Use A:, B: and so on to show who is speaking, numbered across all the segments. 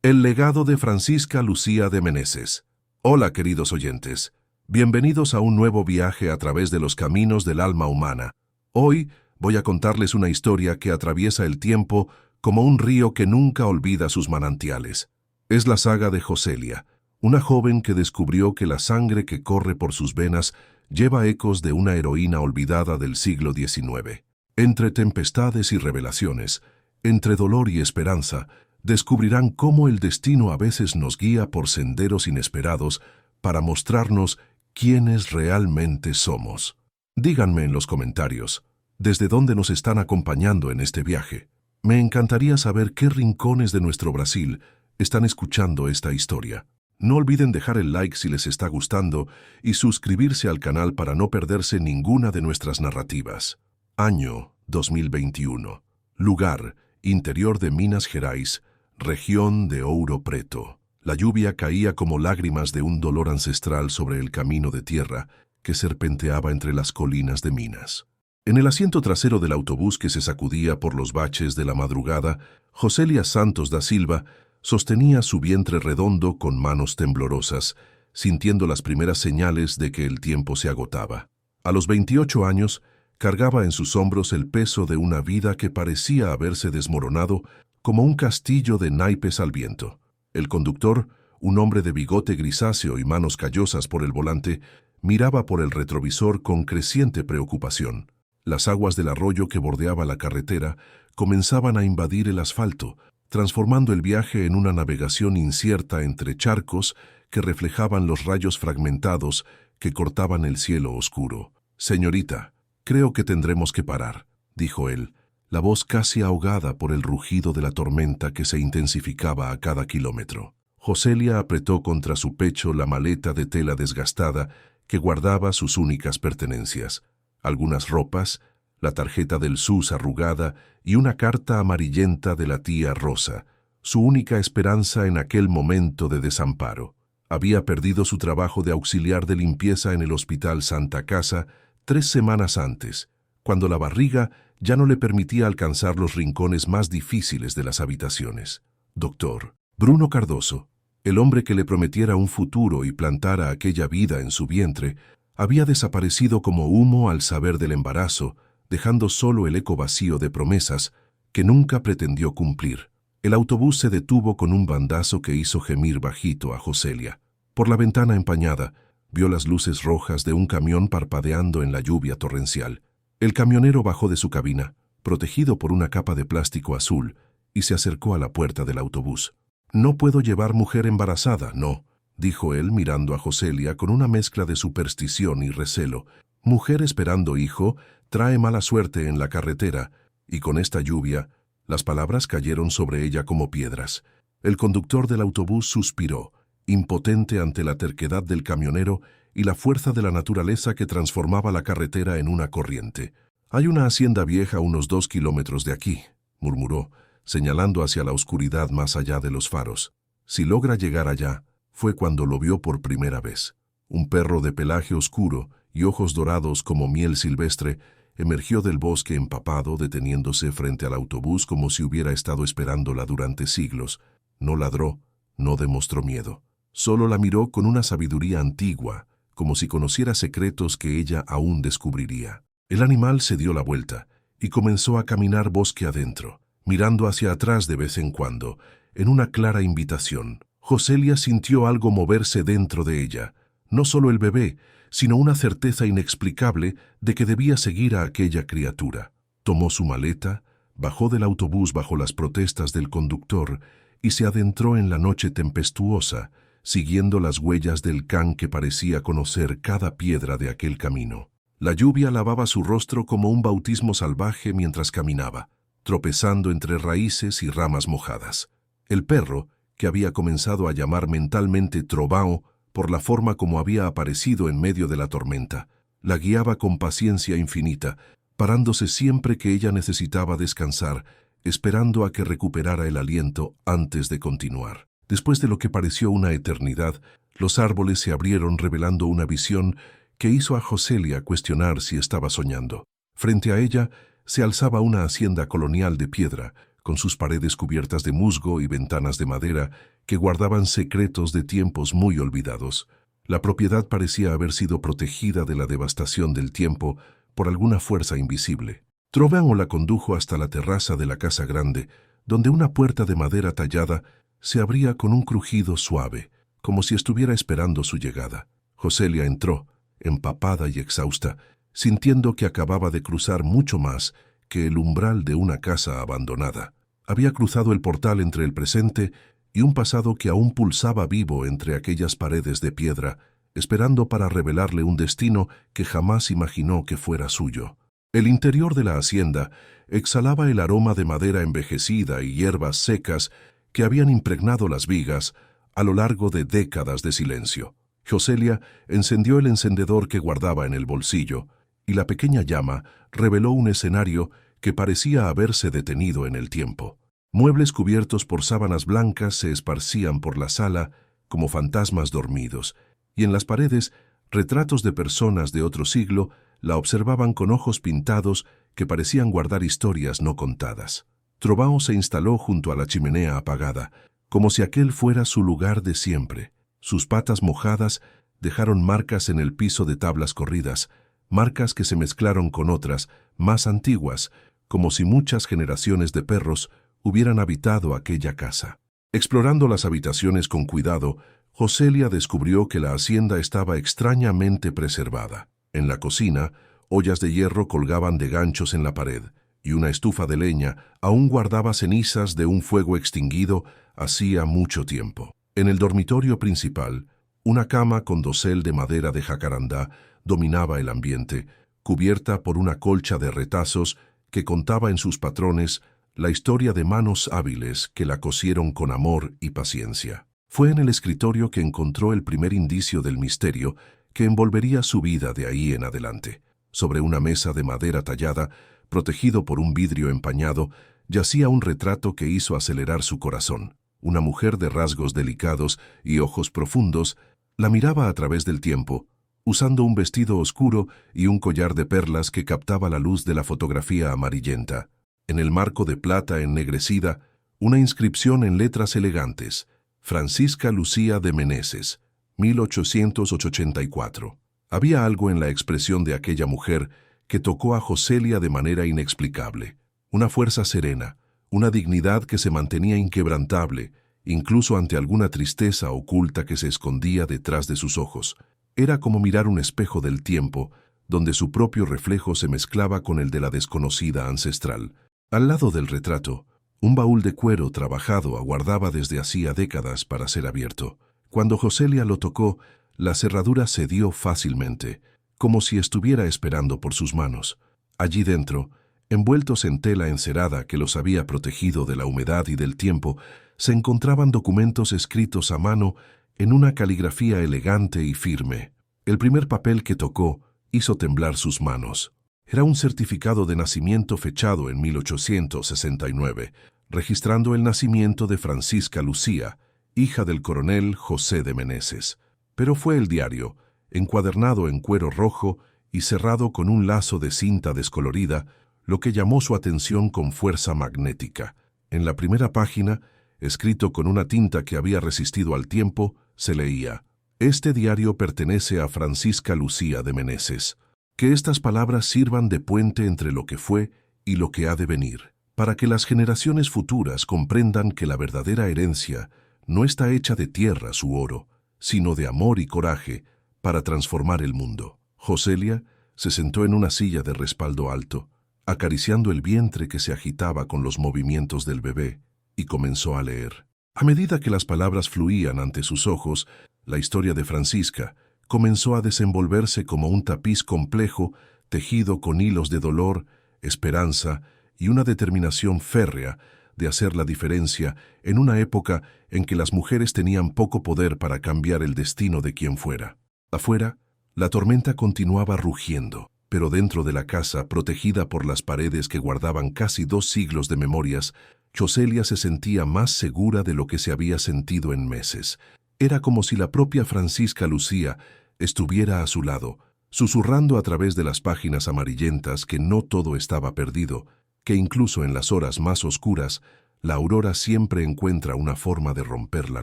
A: El legado de Francisca Lucía de Meneses. Hola, queridos oyentes. Bienvenidos a un nuevo viaje a través de los caminos del alma humana. Hoy voy a contarles una historia que atraviesa el tiempo como un río que nunca olvida sus manantiales. Es la saga de Joselia, una joven que descubrió que la sangre que corre por sus venas lleva ecos de una heroína olvidada del siglo XIX. Entre tempestades y revelaciones, entre dolor y esperanza, descubrirán cómo el destino a veces nos guía por senderos inesperados para mostrarnos quiénes realmente somos. Díganme en los comentarios, ¿desde dónde nos están acompañando en este viaje? Me encantaría saber qué rincones de nuestro Brasil están escuchando esta historia. No olviden dejar el like si les está gustando y suscribirse al canal para no perderse ninguna de nuestras narrativas. Año 2021. Lugar: interior de Minas Gerais, región de Ouro Preto. La lluvia caía como lágrimas de un dolor ancestral sobre el camino de tierra que serpenteaba entre las colinas de Minas. En el asiento trasero del autobús que se sacudía por los baches de la madrugada, Joselia Santos da Silva sostenía su vientre redondo con manos temblorosas, sintiendo las primeras señales de que el tiempo se agotaba. A los 28 años, cargaba en sus hombros el peso de una vida que parecía haberse desmoronado como un castillo de naipes al viento. El conductor, un hombre de bigote grisáceo y manos callosas por el volante, miraba por el retrovisor con creciente preocupación. Las aguas del arroyo que bordeaba la carretera comenzaban a invadir el asfalto, transformando el viaje en una navegación incierta entre charcos que reflejaban los rayos fragmentados que cortaban el cielo oscuro. «Señorita, creo que tendremos que parar», dijo él, la voz casi ahogada por el rugido de la tormenta que se intensificaba a cada kilómetro. Joselia apretó contra su pecho la maleta de tela desgastada que guardaba sus únicas pertenencias, algunas ropas, la tarjeta del SUS arrugada y una carta amarillenta de la tía Rosa, su única esperanza en aquel momento de desamparo. Había perdido su trabajo de auxiliar de limpieza en el Hospital Santa Casa 3 semanas antes, cuando la barriga ya no le permitía alcanzar los rincones más difíciles de las habitaciones. Doctor Bruno Cardoso, el hombre que le prometiera un futuro y plantara aquella vida en su vientre, había desaparecido como humo al saber del embarazo, dejando solo el eco vacío de promesas que nunca pretendió cumplir. El autobús se detuvo con un bandazo que hizo gemir bajito a Joselia. Por la ventana empañada, vio las luces rojas de un camión parpadeando en la lluvia torrencial. El camionero bajó de su cabina, protegido por una capa de plástico azul, y se acercó a la puerta del autobús. «No puedo llevar mujer embarazada, no», dijo él mirando a Joselia con una mezcla de superstición y recelo. «Mujer esperando hijo trae mala suerte en la carretera», y con esta lluvia, las palabras cayeron sobre ella como piedras. El conductor del autobús suspiró, impotente ante la terquedad del camionero y la fuerza de la naturaleza que transformaba la carretera en una corriente. «Hay una hacienda vieja a unos 2 kilómetros de aquí», murmuró, señalando hacia la oscuridad más allá de los faros. Si logra llegar allá, fue cuando lo vio por primera vez. Un perro de pelaje oscuro y ojos dorados como miel silvestre emergió del bosque empapado, deteniéndose frente al autobús como si hubiera estado esperándola durante siglos. No ladró, no demostró miedo. Solo la miró con una sabiduría antigua, como si conociera secretos que ella aún descubriría. El animal se dio la vuelta y comenzó a caminar bosque adentro, mirando hacia atrás de vez en cuando, en una clara invitación. Joselia sintió algo moverse dentro de ella, no solo el bebé, sino una certeza inexplicable de que debía seguir a aquella criatura. Tomó su maleta, bajó del autobús bajo las protestas del conductor y se adentró en la noche tempestuosa, siguiendo las huellas del can que parecía conocer cada piedra de aquel camino. La lluvia lavaba su rostro como un bautismo salvaje mientras caminaba, tropezando entre raíces y ramas mojadas. El perro, que había comenzado a llamar mentalmente Trovão por la forma como había aparecido en medio de la tormenta, la guiaba con paciencia infinita, parándose siempre que ella necesitaba descansar, esperando a que recuperara el aliento antes de continuar. Después de lo que pareció una eternidad, los árboles se abrieron revelando una visión que hizo a Joselia cuestionar si estaba soñando. Frente a ella se alzaba una hacienda colonial de piedra, con sus paredes cubiertas de musgo y ventanas de madera que guardaban secretos de tiempos muy olvidados. La propiedad parecía haber sido protegida de la devastación del tiempo por alguna fuerza invisible. Trovão la condujo hasta la terraza de la casa grande, donde una puerta de madera tallada se abría con un crujido suave, como si estuviera esperando su llegada. Joselia entró, empapada y exhausta, sintiendo que acababa de cruzar mucho más que el umbral de una casa abandonada. Había cruzado el portal entre el presente y un pasado que aún pulsaba vivo entre aquellas paredes de piedra, esperando para revelarle un destino que jamás imaginó que fuera suyo. El interior de la hacienda exhalaba el aroma de madera envejecida y hierbas secas que habían impregnado las vigas a lo largo de décadas de silencio. Joselia encendió el encendedor que guardaba en el bolsillo, y la pequeña llama reveló un escenario que parecía haberse detenido en el tiempo. Muebles cubiertos por sábanas blancas se esparcían por la sala como fantasmas dormidos, y en las paredes, retratos de personas de otro siglo la observaban con ojos pintados que parecían guardar historias no contadas. Trovão se instaló junto a la chimenea apagada, como si aquel fuera su lugar de siempre. Sus patas mojadas dejaron marcas en el piso de tablas corridas, marcas que se mezclaron con otras, más antiguas, como si muchas generaciones de perros hubieran habitado aquella casa. Explorando las habitaciones con cuidado, Joselia descubrió que la hacienda estaba extrañamente preservada. En la cocina, ollas de hierro colgaban de ganchos en la pared, y una estufa de leña aún guardaba cenizas de un fuego extinguido hacía mucho tiempo. En el dormitorio principal, una cama con dosel de madera de jacarandá dominaba el ambiente, cubierta por una colcha de retazos que contaba en sus patrones la historia de manos hábiles que la cosieron con amor y paciencia. Fue en el escritorio que encontró el primer indicio del misterio que envolvería su vida de ahí en adelante. Sobre una mesa de madera tallada, protegido por un vidrio empañado, yacía un retrato que hizo acelerar su corazón. Una mujer de rasgos delicados y ojos profundos la miraba a través del tiempo, usando un vestido oscuro y un collar de perlas que captaba la luz de la fotografía amarillenta. En el marco de plata ennegrecida, una inscripción en letras elegantes: Francisca Lucía de Meneses, 1884. Había algo en la expresión de aquella mujer que tocó a Joselia de manera inexplicable. Una fuerza serena, una dignidad que se mantenía inquebrantable, incluso ante alguna tristeza oculta que se escondía detrás de sus ojos. Era como mirar un espejo del tiempo, donde su propio reflejo se mezclaba con el de la desconocida ancestral. Al lado del retrato, un baúl de cuero trabajado aguardaba desde hacía décadas para ser abierto. Cuando Joselia lo tocó, la cerradura cedió fácilmente, como si estuviera esperando por sus manos. Allí dentro, envueltos en tela encerada que los había protegido de la humedad y del tiempo, se encontraban documentos escritos a mano en una caligrafía elegante y firme. El primer papel que tocó hizo temblar sus manos. Era un certificado de nacimiento fechado en 1869, registrando el nacimiento de Francisca Lucía, hija del coronel José de Meneses. Pero fue el diario, encuadernado en cuero rojo y cerrado con un lazo de cinta descolorida, lo que llamó su atención con fuerza magnética. En la primera página, escrito con una tinta que había resistido al tiempo, se leía: «Este diario pertenece a Francisca Lucía de Meneses. Que estas palabras sirvan de puente entre lo que fue y lo que ha de venir, para que las generaciones futuras comprendan que la verdadera herencia no está hecha de tierras u oro, sino de amor y coraje para transformar el mundo». Joselia se sentó en una silla de respaldo alto, acariciando el vientre que se agitaba con los movimientos del bebé, y comenzó a leer. A medida que las palabras fluían ante sus ojos, la historia de Francisca comenzó a desenvolverse como un tapiz complejo, tejido con hilos de dolor, esperanza y una determinación férrea de hacer la diferencia en una época en que las mujeres tenían poco poder para cambiar el destino de quien fuera. Afuera, la tormenta continuaba rugiendo, pero dentro de la casa, protegida por las paredes que guardaban casi 2 siglos de memorias, Joselia se sentía más segura de lo que se había sentido en meses. Era como si la propia Francisca Lucía estuviera a su lado, susurrando a través de las páginas amarillentas que no todo estaba perdido, que incluso en las horas más oscuras, la aurora siempre encuentra una forma de romper la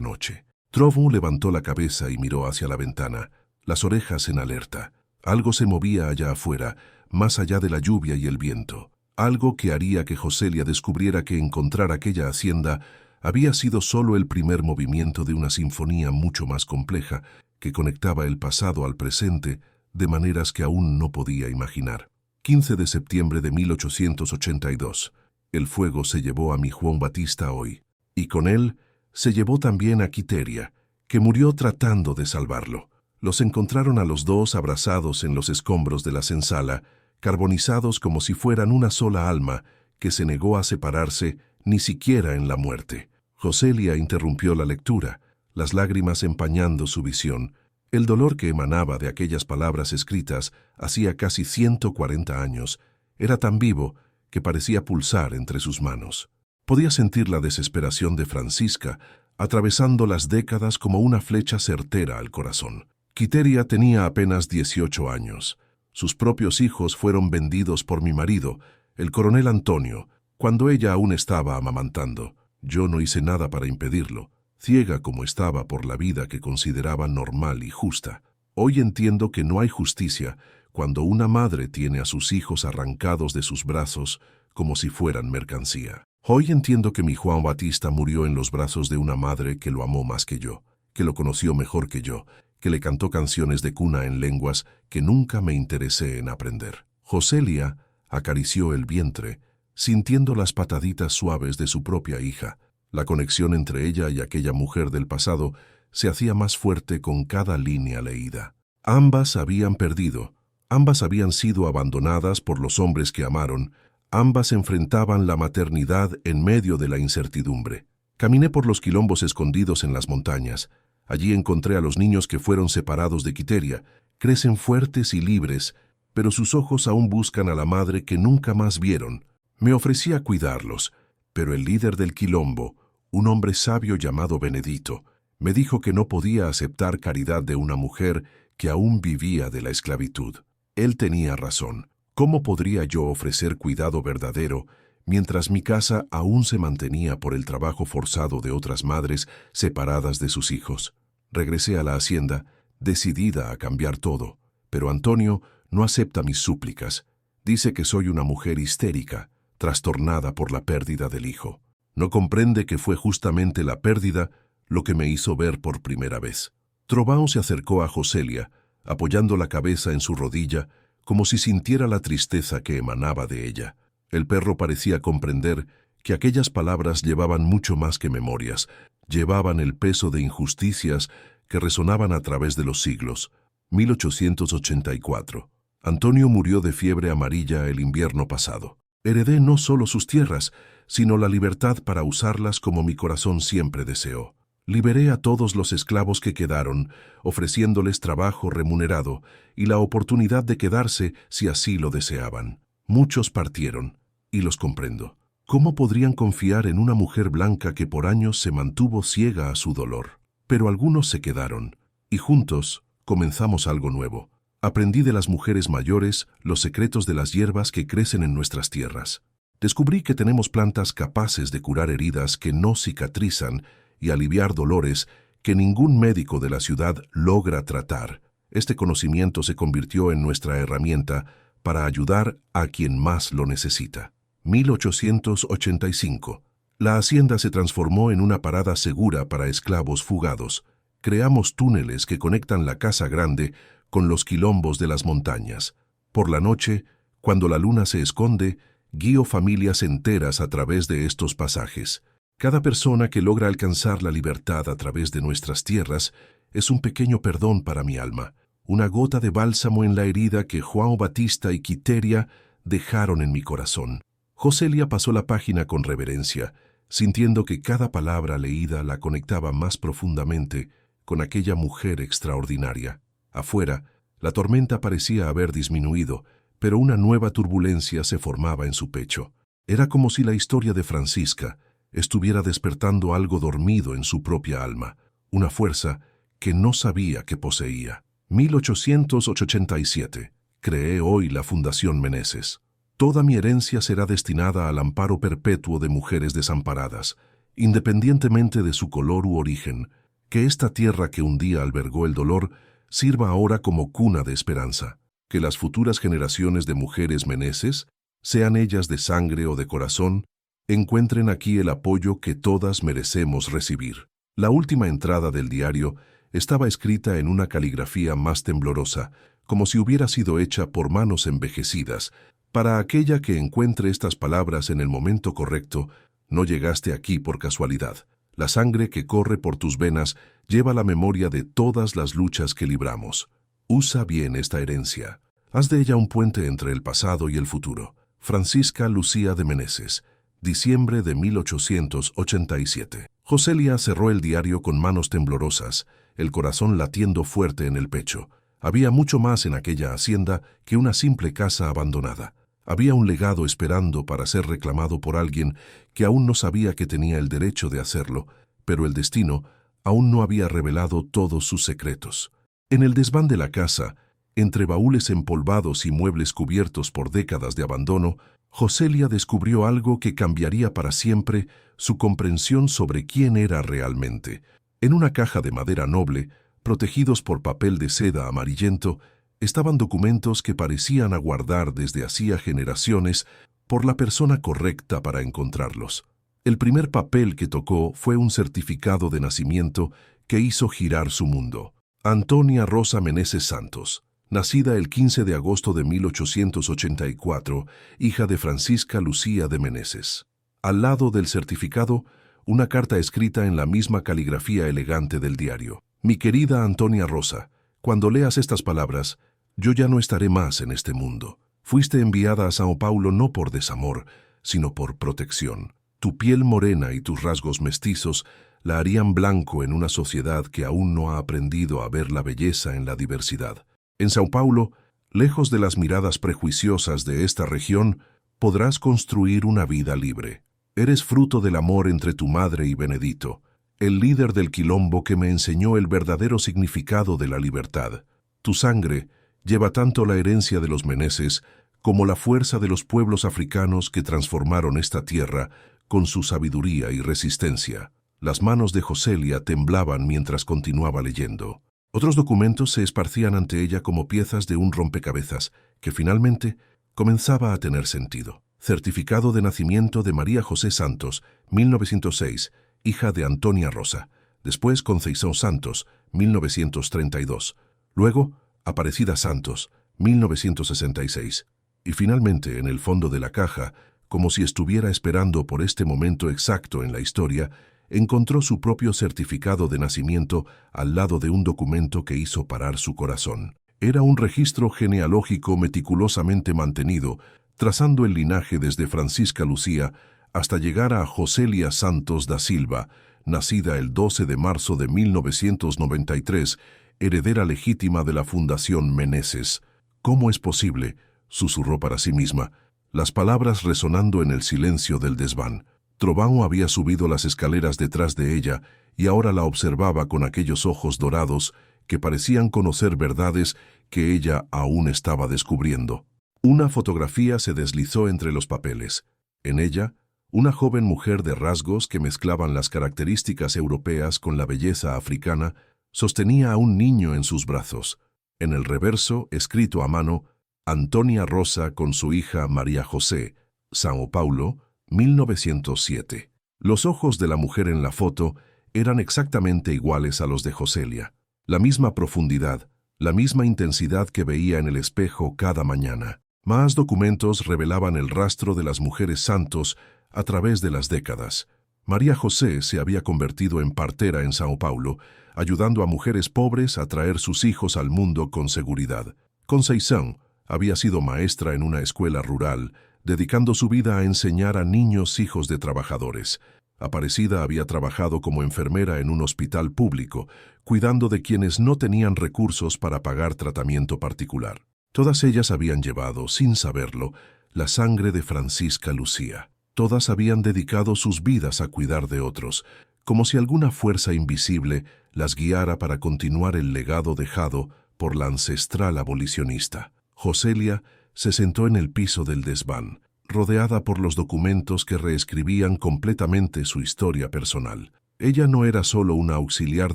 A: noche. Trovão levantó la cabeza y miró hacia la ventana, las orejas en alerta. Algo se movía allá afuera, más allá de la lluvia y el viento. Algo que haría que Joselia descubriera que encontrar aquella hacienda había sido solo el primer movimiento de una sinfonía mucho más compleja que conectaba el pasado al presente de maneras que aún no podía imaginar. 15 de septiembre de 1882. El fuego se llevó a mi Juan Batista hoy, y con él se llevó también a Quiteria, que murió tratando de salvarlo. Los encontraron a los dos abrazados en los escombros de la senzala, carbonizados como si fueran una sola alma que se negó a separarse ni siquiera en la muerte. Joselia interrumpió la lectura, las lágrimas empañando su visión. El dolor que emanaba de aquellas palabras escritas hacía casi 140 años era tan vivo que parecía pulsar entre sus manos. Podía sentir la desesperación de Francisca, atravesando las décadas como una flecha certera al corazón. Quiteria tenía apenas 18 años. Sus propios hijos fueron vendidos por mi marido, el coronel Antonio, cuando ella aún estaba amamantando. Yo no hice nada para impedirlo, ciega como estaba por la vida que consideraba normal y justa. Hoy entiendo que no hay justicia cuando una madre tiene a sus hijos arrancados de sus brazos como si fueran mercancía. Hoy entiendo que mi Juan Batista murió en los brazos de una madre que lo amó más que yo, que lo conoció mejor que yo, que le cantó canciones de cuna en lenguas que nunca me interesé en aprender. Joselia acarició el vientre, sintiendo las pataditas suaves de su propia hija. La conexión entre ella y aquella mujer del pasado se hacía más fuerte con cada línea leída. Ambas habían perdido, ambas habían sido abandonadas por los hombres que amaron, ambas enfrentaban la maternidad en medio de la incertidumbre. Caminé por los quilombos escondidos en las montañas. Allí encontré a los niños que fueron separados de Quiteria. Crecen fuertes y libres, pero sus ojos aún buscan a la madre que nunca más vieron. Me ofrecí a cuidarlos, pero el líder del quilombo, un hombre sabio llamado Benedito, me dijo que no podía aceptar caridad de una mujer que aún vivía de la esclavitud. Él tenía razón. ¿Cómo podría yo ofrecer cuidado verdadero mientras mi casa aún se mantenía por el trabajo forzado de otras madres separadas de sus hijos? Regresé a la hacienda, decidida a cambiar todo, pero Antonio no acepta mis súplicas. Dice que soy una mujer histérica, trastornada por la pérdida del hijo. No comprende que fue justamente la pérdida lo que me hizo ver por primera vez. Trovão se acercó a Joselia, apoyando la cabeza en su rodilla, como si sintiera la tristeza que emanaba de ella. El perro parecía comprender que aquellas palabras llevaban mucho más que memorias, llevaban el peso de injusticias que resonaban a través de los siglos. 1884. Antonio murió de fiebre amarilla el invierno pasado. Heredé no solo sus tierras, sino la libertad para usarlas como mi corazón siempre deseó. Liberé a todos los esclavos que quedaron, ofreciéndoles trabajo remunerado y la oportunidad de quedarse si así lo deseaban. Muchos partieron, y los comprendo. ¿Cómo podrían confiar en una mujer blanca que por años se mantuvo ciega a su dolor? Pero algunos se quedaron, y juntos comenzamos algo nuevo. Aprendí de las mujeres mayores los secretos de las hierbas que crecen en nuestras tierras. Descubrí que tenemos plantas capaces de curar heridas que no cicatrizan y aliviar dolores que ningún médico de la ciudad logra tratar. Este conocimiento se convirtió en nuestra herramienta para ayudar a quien más lo necesita. 1885. La hacienda se transformó en una parada segura para esclavos fugados. Creamos túneles que conectan la casa grande con los quilombos de las montañas. Por la noche, cuando la luna se esconde, guío familias enteras a través de estos pasajes. Cada persona que logra alcanzar la libertad a través de nuestras tierras es un pequeño perdón para mi alma, una gota de bálsamo en la herida que Juan Batista y Quiteria dejaron en mi corazón. Joselia pasó la página con reverencia, sintiendo que cada palabra leída la conectaba más profundamente con aquella mujer extraordinaria. Afuera, la tormenta parecía haber disminuido, pero una nueva turbulencia se formaba en su pecho. Era como si la historia de Francisca estuviera despertando algo dormido en su propia alma, una fuerza que no sabía que poseía. 1887. Creé hoy la Fundación Meneses. Toda mi herencia será destinada al amparo perpetuo de mujeres desamparadas, independientemente de su color u origen. Que esta tierra que un día albergó el dolor sirva ahora como cuna de esperanza. Que las futuras generaciones de mujeres Meneses, sean ellas de sangre o de corazón, encuentren aquí el apoyo que todas merecemos recibir. La última entrada del diario estaba escrita en una caligrafía más temblorosa, como si hubiera sido hecha por manos envejecidas. Para aquella que encuentre estas palabras en el momento correcto, no llegaste aquí por casualidad. La sangre que corre por tus venas lleva la memoria de todas las luchas que libramos. Usa bien esta herencia. Haz de ella un puente entre el pasado y el futuro. Francisca Lucía de Meneses, diciembre de 1887. Joselia cerró el diario con manos temblorosas, el corazón latiendo fuerte en el pecho. Había mucho más en aquella hacienda que una simple casa abandonada. Había un legado esperando para ser reclamado por alguien que aún no sabía que tenía el derecho de hacerlo, pero el destino aún no había revelado todos sus secretos. En el desván de la casa, entre baúles empolvados y muebles cubiertos por décadas de abandono, Joselia descubrió algo que cambiaría para siempre su comprensión sobre quién era realmente. En una caja de madera noble, protegidos por papel de seda amarillento, estaban documentos que parecían aguardar desde hacía generaciones por la persona correcta para encontrarlos. El primer papel que tocó fue un certificado de nacimiento que hizo girar su mundo. Antonia Rosa Meneses Santos, nacida el 15 de agosto de 1884, hija de Francisca Lucía de Meneses. Al lado del certificado, una carta escrita en la misma caligrafía elegante del diario. Mi querida Antonia Rosa, cuando leas estas palabras, yo ya no estaré más en este mundo. Fuiste enviada a Sao Paulo no por desamor, sino por protección. Tu piel morena y tus rasgos mestizos la harían blanco en una sociedad que aún no ha aprendido a ver la belleza en la diversidad. En Sao Paulo, lejos de las miradas prejuiciosas de esta región, podrás construir una vida libre. Eres fruto del amor entre tu madre y Benedito, el líder del quilombo que me enseñó el verdadero significado de la libertad. Tu sangre lleva tanto la herencia de los Meneses como la fuerza de los pueblos africanos que transformaron esta tierra con su sabiduría y resistencia. Las manos de Joselia temblaban mientras continuaba leyendo. Otros documentos se esparcían ante ella como piezas de un rompecabezas que finalmente comenzaba a tener sentido. Certificado de nacimiento de María José Santos, 1906, hija de Antonia Rosa. Después Conceição Santos, 1932. Luego Aparecida Santos, 1966. Y finalmente, en el fondo de la caja, como si estuviera esperando por este momento exacto en la historia, encontró su propio certificado de nacimiento al lado de un documento que hizo parar su corazón. Era un registro genealógico meticulosamente mantenido, trazando el linaje desde Francisca Lucía hasta llegar a Joselia Santos da Silva, nacida el 12 de marzo de 1993, heredera legítima de la Fundación Meneses. ¿Cómo es posible?, susurró para sí misma, las palabras resonando en el silencio del desván. Trovão había subido las escaleras detrás de ella y ahora la observaba con aquellos ojos dorados que parecían conocer verdades que ella aún estaba descubriendo. Una fotografía se deslizó entre los papeles. En ella, una joven mujer de rasgos que mezclaban las características europeas con la belleza africana sostenía a un niño en sus brazos. En el reverso, escrito a mano, Antonia Rosa con su hija María José, Sao Paulo, 1907. Los ojos de la mujer en la foto eran exactamente iguales a los de Joselia. La misma profundidad, la misma intensidad que veía en el espejo cada mañana. Más documentos revelaban el rastro de las mujeres santos a través de las décadas. María José se había convertido en partera en Sao Paulo, ayudando a mujeres pobres a traer sus hijos al mundo con seguridad. Conceição había sido maestra en una escuela rural, dedicando su vida a enseñar a niños hijos de trabajadores. Aparecida había trabajado como enfermera en un hospital público, cuidando de quienes no tenían recursos para pagar tratamiento particular. Todas ellas habían llevado, sin saberlo, la sangre de Francisca Lucía. Todas habían dedicado sus vidas a cuidar de otros, como si alguna fuerza invisible las guiara para continuar el legado dejado por la ancestral abolicionista. Joselia Se sentó en el piso del desván, rodeada por los documentos que reescribían completamente su historia personal. Ella no era solo una auxiliar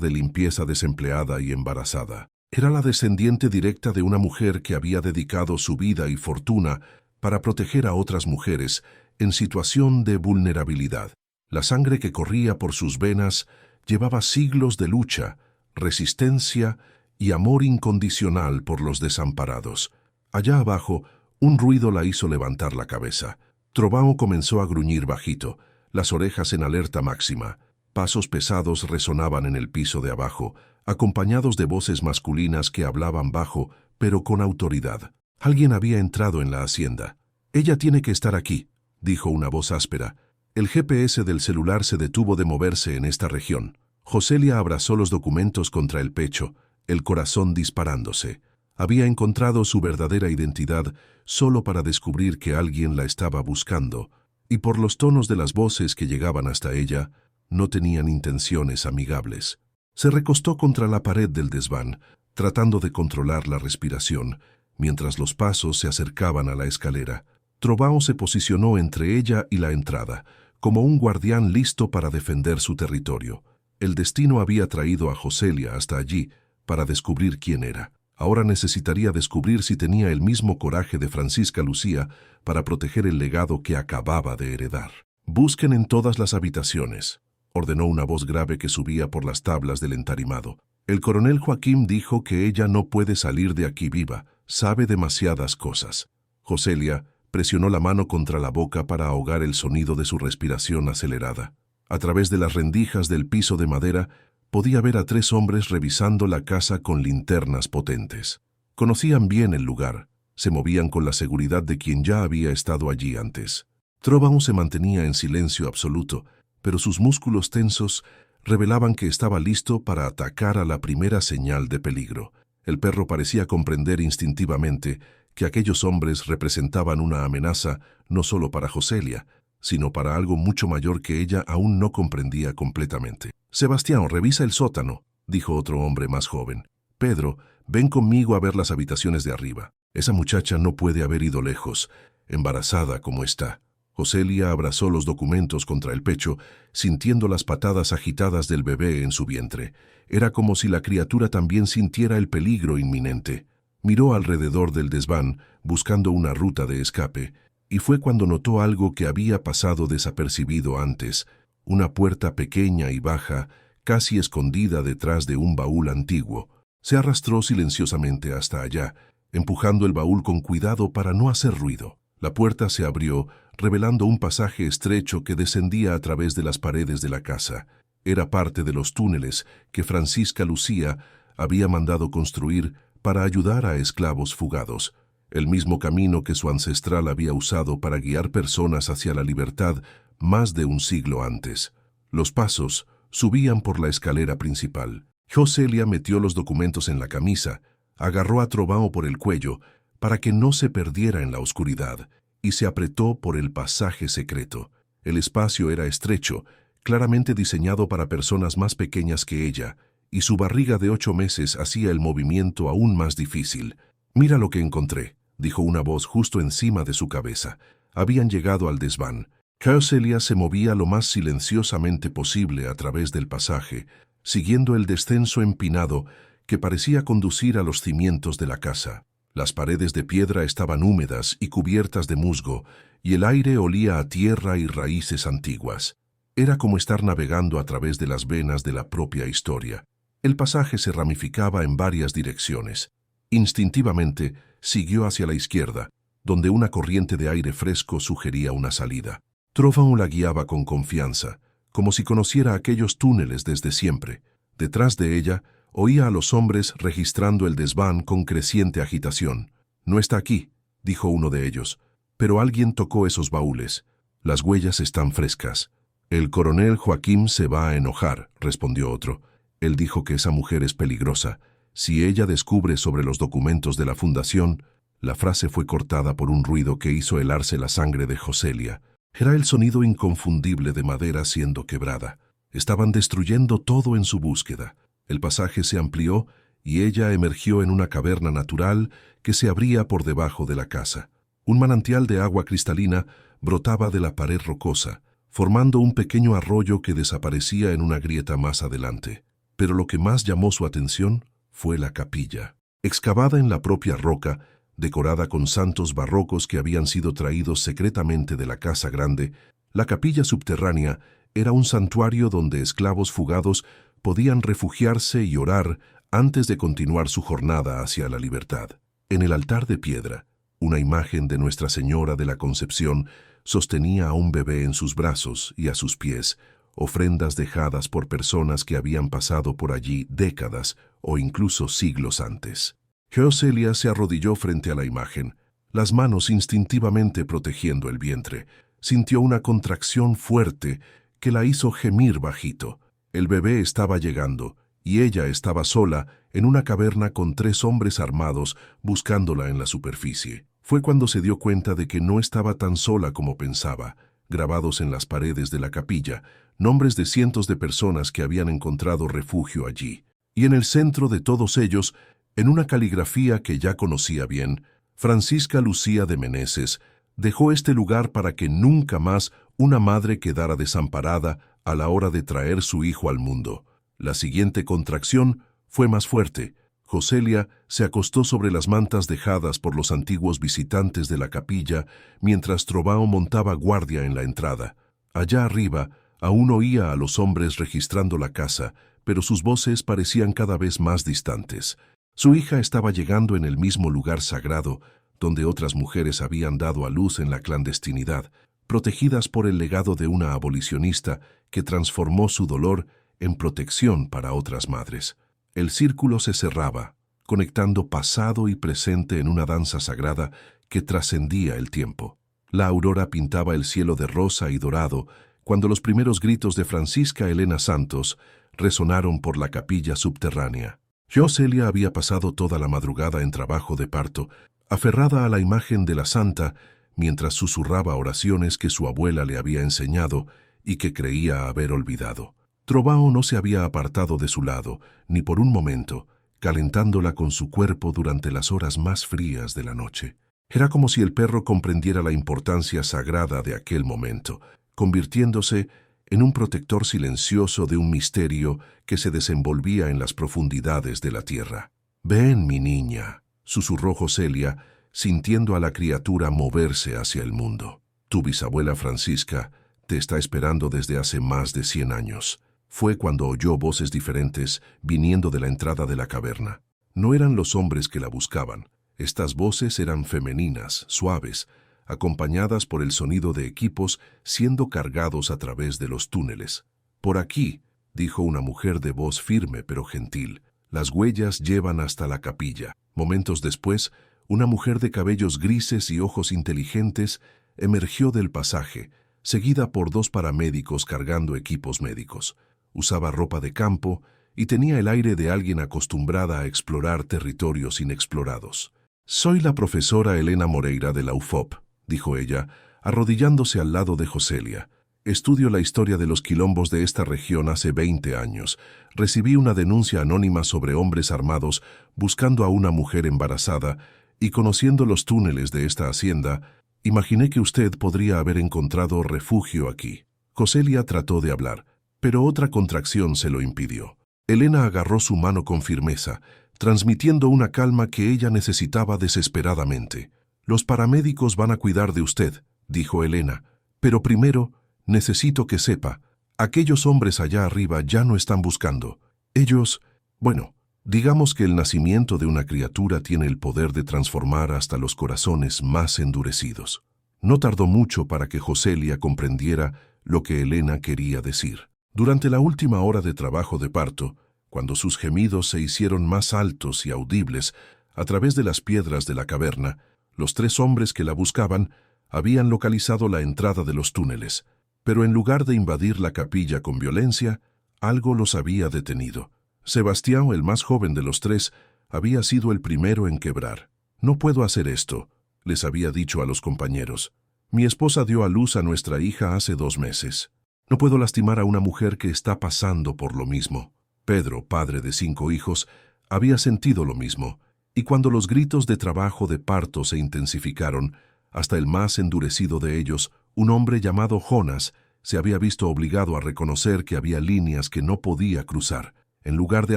A: de limpieza desempleada y embarazada. Era la descendiente directa de una mujer que había dedicado su vida y fortuna para proteger a otras mujeres en situación de vulnerabilidad. La sangre que corría por sus venas llevaba siglos de lucha, resistencia y amor incondicional por los desamparados. Allá abajo, un ruido la hizo levantar la cabeza. Trovão comenzó a gruñir bajito, las orejas en alerta máxima. Pasos pesados resonaban en el piso de abajo, acompañados de voces masculinas que hablaban bajo, pero con autoridad. Alguien había entrado en la hacienda. «Ella tiene que estar aquí», dijo una voz áspera. El GPS del celular se detuvo de moverse en esta región. Joselia abrazó los documentos contra el pecho, el corazón disparándose. Había encontrado su verdadera identidad solo para descubrir que alguien la estaba buscando, y por los tonos de las voces que llegaban hasta ella, no tenían intenciones amigables. Se recostó contra la pared del desván, tratando de controlar la respiración, mientras los pasos se acercaban a la escalera. Trovão se posicionó entre ella y la entrada, como un guardián listo para defender su territorio. El destino había traído a Joselia hasta allí para descubrir quién era. Ahora necesitaría descubrir si tenía el mismo coraje de Francisca Lucía para proteger el legado que acababa de heredar. «Busquen en todas las habitaciones», ordenó una voz grave que subía por las tablas del entarimado. «El coronel Joaquim dijo que ella no puede salir de aquí viva, sabe demasiadas cosas». Joselia presionó la mano contra la boca para ahogar el sonido de su respiración acelerada. A través de las rendijas del piso de madera, podía ver a 3 hombres revisando la casa con linternas potentes. Conocían bien el lugar, se movían con la seguridad de quien ya había estado allí antes. Trovão se mantenía en silencio absoluto, pero sus músculos tensos revelaban que estaba listo para atacar a la primera señal de peligro. El perro parecía comprender instintivamente que aquellos hombres representaban una amenaza no solo para Joselia, sino para algo mucho mayor que ella aún no comprendía completamente. «Sebastián, revisa el sótano», dijo otro hombre más joven. «Pedro, ven conmigo a ver las habitaciones de arriba. Esa muchacha no puede haber ido lejos, embarazada como está». Joselia abrazó los documentos contra el pecho, sintiendo las patadas agitadas del bebé en su vientre. Era como si la criatura también sintiera el peligro inminente. Miró alrededor del desván, buscando una ruta de escape, y fue cuando notó algo que había pasado desapercibido antes, una puerta pequeña y baja, casi escondida detrás de un baúl antiguo. Se arrastró silenciosamente hasta allá, empujando el baúl con cuidado para no hacer ruido. La puerta se abrió, revelando un pasaje estrecho que descendía a través de las paredes de la casa. Era parte de los túneles que Francisca Lucía había mandado construir para ayudar a esclavos fugados, el mismo camino que su ancestral había usado para guiar personas hacia la libertad más de un siglo antes. Los pasos subían por la escalera principal. Joselia metió los documentos en la camisa, agarró a Trovão por el cuello para que no se perdiera en la oscuridad, y se apretó por el pasaje secreto. El espacio era estrecho, claramente diseñado para personas más pequeñas que ella, y su barriga de 8 meses hacía el movimiento aún más difícil. «Mira lo que encontré», dijo una voz justo encima de su cabeza. Habían llegado al desván. Joselia se movía lo más silenciosamente posible a través del pasaje, siguiendo el descenso empinado que parecía conducir a los cimientos de la casa. Las paredes de piedra estaban húmedas y cubiertas de musgo, y el aire olía a tierra y raíces antiguas. Era como estar navegando a través de las venas de la propia historia. El pasaje se ramificaba en varias direcciones. Instintivamente, siguió hacia la izquierda, donde una corriente de aire fresco sugería una salida. Trovão la guiaba con confianza, como si conociera aquellos túneles desde siempre. Detrás de ella, oía a los hombres registrando el desván con creciente agitación. «No está aquí», dijo uno de ellos, «pero alguien tocó esos baúles. Las huellas están frescas». «El coronel Joaquim se va a enojar», respondió otro. «Él dijo que esa mujer es peligrosa. Si ella descubre sobre los documentos de la fundación». La frase fue cortada por un ruido que hizo helarse la sangre de Joselia. Era el sonido inconfundible de madera siendo quebrada. Estaban destruyendo todo en su búsqueda. El pasaje se amplió y ella emergió en una caverna natural que se abría por debajo de la casa. Un manantial de agua cristalina brotaba de la pared rocosa, formando un pequeño arroyo que desaparecía en una grieta más adelante. Pero lo que más llamó su atención fue la capilla. Excavada en la propia roca, decorada con santos barrocos que habían sido traídos secretamente de la casa grande, la capilla subterránea era un santuario donde esclavos fugados podían refugiarse y orar antes de continuar su jornada hacia la libertad. En el altar de piedra, una imagen de Nuestra Señora de la Concepción sostenía a un bebé en sus brazos y a sus pies, ofrendas dejadas por personas que habían pasado por allí décadas o incluso siglos antes. Geocelia se arrodilló frente a la imagen, las manos instintivamente protegiendo el vientre. Sintió una contracción fuerte que la hizo gemir bajito. El bebé estaba llegando, y ella estaba sola en una caverna con 3 hombres armados buscándola en la superficie. Fue cuando se dio cuenta de que no estaba tan sola como pensaba. Grabados en las paredes de la capilla, nombres de cientos de personas que habían encontrado refugio allí. Y en el centro de todos ellos, en una caligrafía que ya conocía bien, Francisca Lucía de Meneses dejó este lugar para que nunca más una madre quedara desamparada a la hora de traer su hijo al mundo. La siguiente contracción fue más fuerte. Joselia se acostó sobre las mantas dejadas por los antiguos visitantes de la capilla mientras Trovao montaba guardia en la entrada. Allá arriba aún oía a los hombres registrando la casa, pero sus voces parecían cada vez más distantes. Su hija estaba llegando en el mismo lugar sagrado donde otras mujeres habían dado a luz en la clandestinidad, protegidas por el legado de una abolicionista que transformó su dolor en protección para otras madres. El círculo se cerraba, conectando pasado y presente en una danza sagrada que trascendía el tiempo. La aurora pintaba el cielo de rosa y dorado cuando los primeros gritos de Francisca Elena Santos resonaron por la capilla subterránea. Joselia había pasado toda la madrugada en trabajo de parto, aferrada a la imagen de la santa, mientras susurraba oraciones que su abuela le había enseñado y que creía haber olvidado. Trovao no se había apartado de su lado, ni por un momento, calentándola con su cuerpo durante las horas más frías de la noche. Era como si el perro comprendiera la importancia sagrada de aquel momento, convirtiéndose en un protector silencioso de un misterio que se desenvolvía en las profundidades de la tierra. «Ven, mi niña», susurró Joselia, sintiendo a la criatura moverse hacia el mundo. «Tu bisabuela Francisca te está esperando desde hace más de 100 años». Fue cuando oyó voces diferentes viniendo de la entrada de la caverna. No eran los hombres que la buscaban. Estas voces eran femeninas, suaves, acompañadas por el sonido de equipos siendo cargados a través de los túneles. «Por aquí», dijo una mujer de voz firme pero gentil. «Las huellas llevan hasta la capilla». Momentos después, una mujer de cabellos grises y ojos inteligentes emergió del pasaje, seguida por 2 paramédicos cargando equipos médicos. Usaba ropa de campo y tenía el aire de alguien acostumbrada a explorar territorios inexplorados. «Soy la profesora Elena Moreira de la UFOP», dijo ella, arrodillándose al lado de Joselia. «Estudio la historia de los quilombos de esta región hace 20 años. Recibí una denuncia anónima sobre hombres armados buscando a una mujer embarazada y conociendo los túneles de esta hacienda, imaginé que usted podría haber encontrado refugio aquí». Joselia trató de hablar, pero otra contracción se lo impidió. Elena agarró su mano con firmeza, transmitiendo una calma que ella necesitaba desesperadamente. «Los paramédicos van a cuidar de usted», dijo Elena, «pero primero necesito que sepa, aquellos hombres allá arriba ya no están buscando. Ellos, bueno, digamos que el nacimiento de una criatura tiene el poder de transformar hasta los corazones más endurecidos». No tardó mucho para que Joselia comprendiera lo que Elena quería decir. Durante la última hora de trabajo de parto, cuando sus gemidos se hicieron más altos y audibles a través de las piedras de la caverna, los 3 hombres que la buscaban habían localizado la entrada de los túneles, pero en lugar de invadir la capilla con violencia, algo los había detenido. Sebastián, el más joven de los 3, había sido el primero en quebrar. «No puedo hacer esto», les había dicho a los compañeros. «Mi esposa dio a luz a nuestra hija hace 2 meses. No puedo lastimar a una mujer que está pasando por lo mismo». Pedro, padre de 5 hijos, había sentido lo mismo, y cuando los gritos de trabajo de parto se intensificaron, Hasta el más endurecido de ellos, un hombre llamado Jonas, se había visto obligado a reconocer que había líneas que no podía cruzar. En lugar de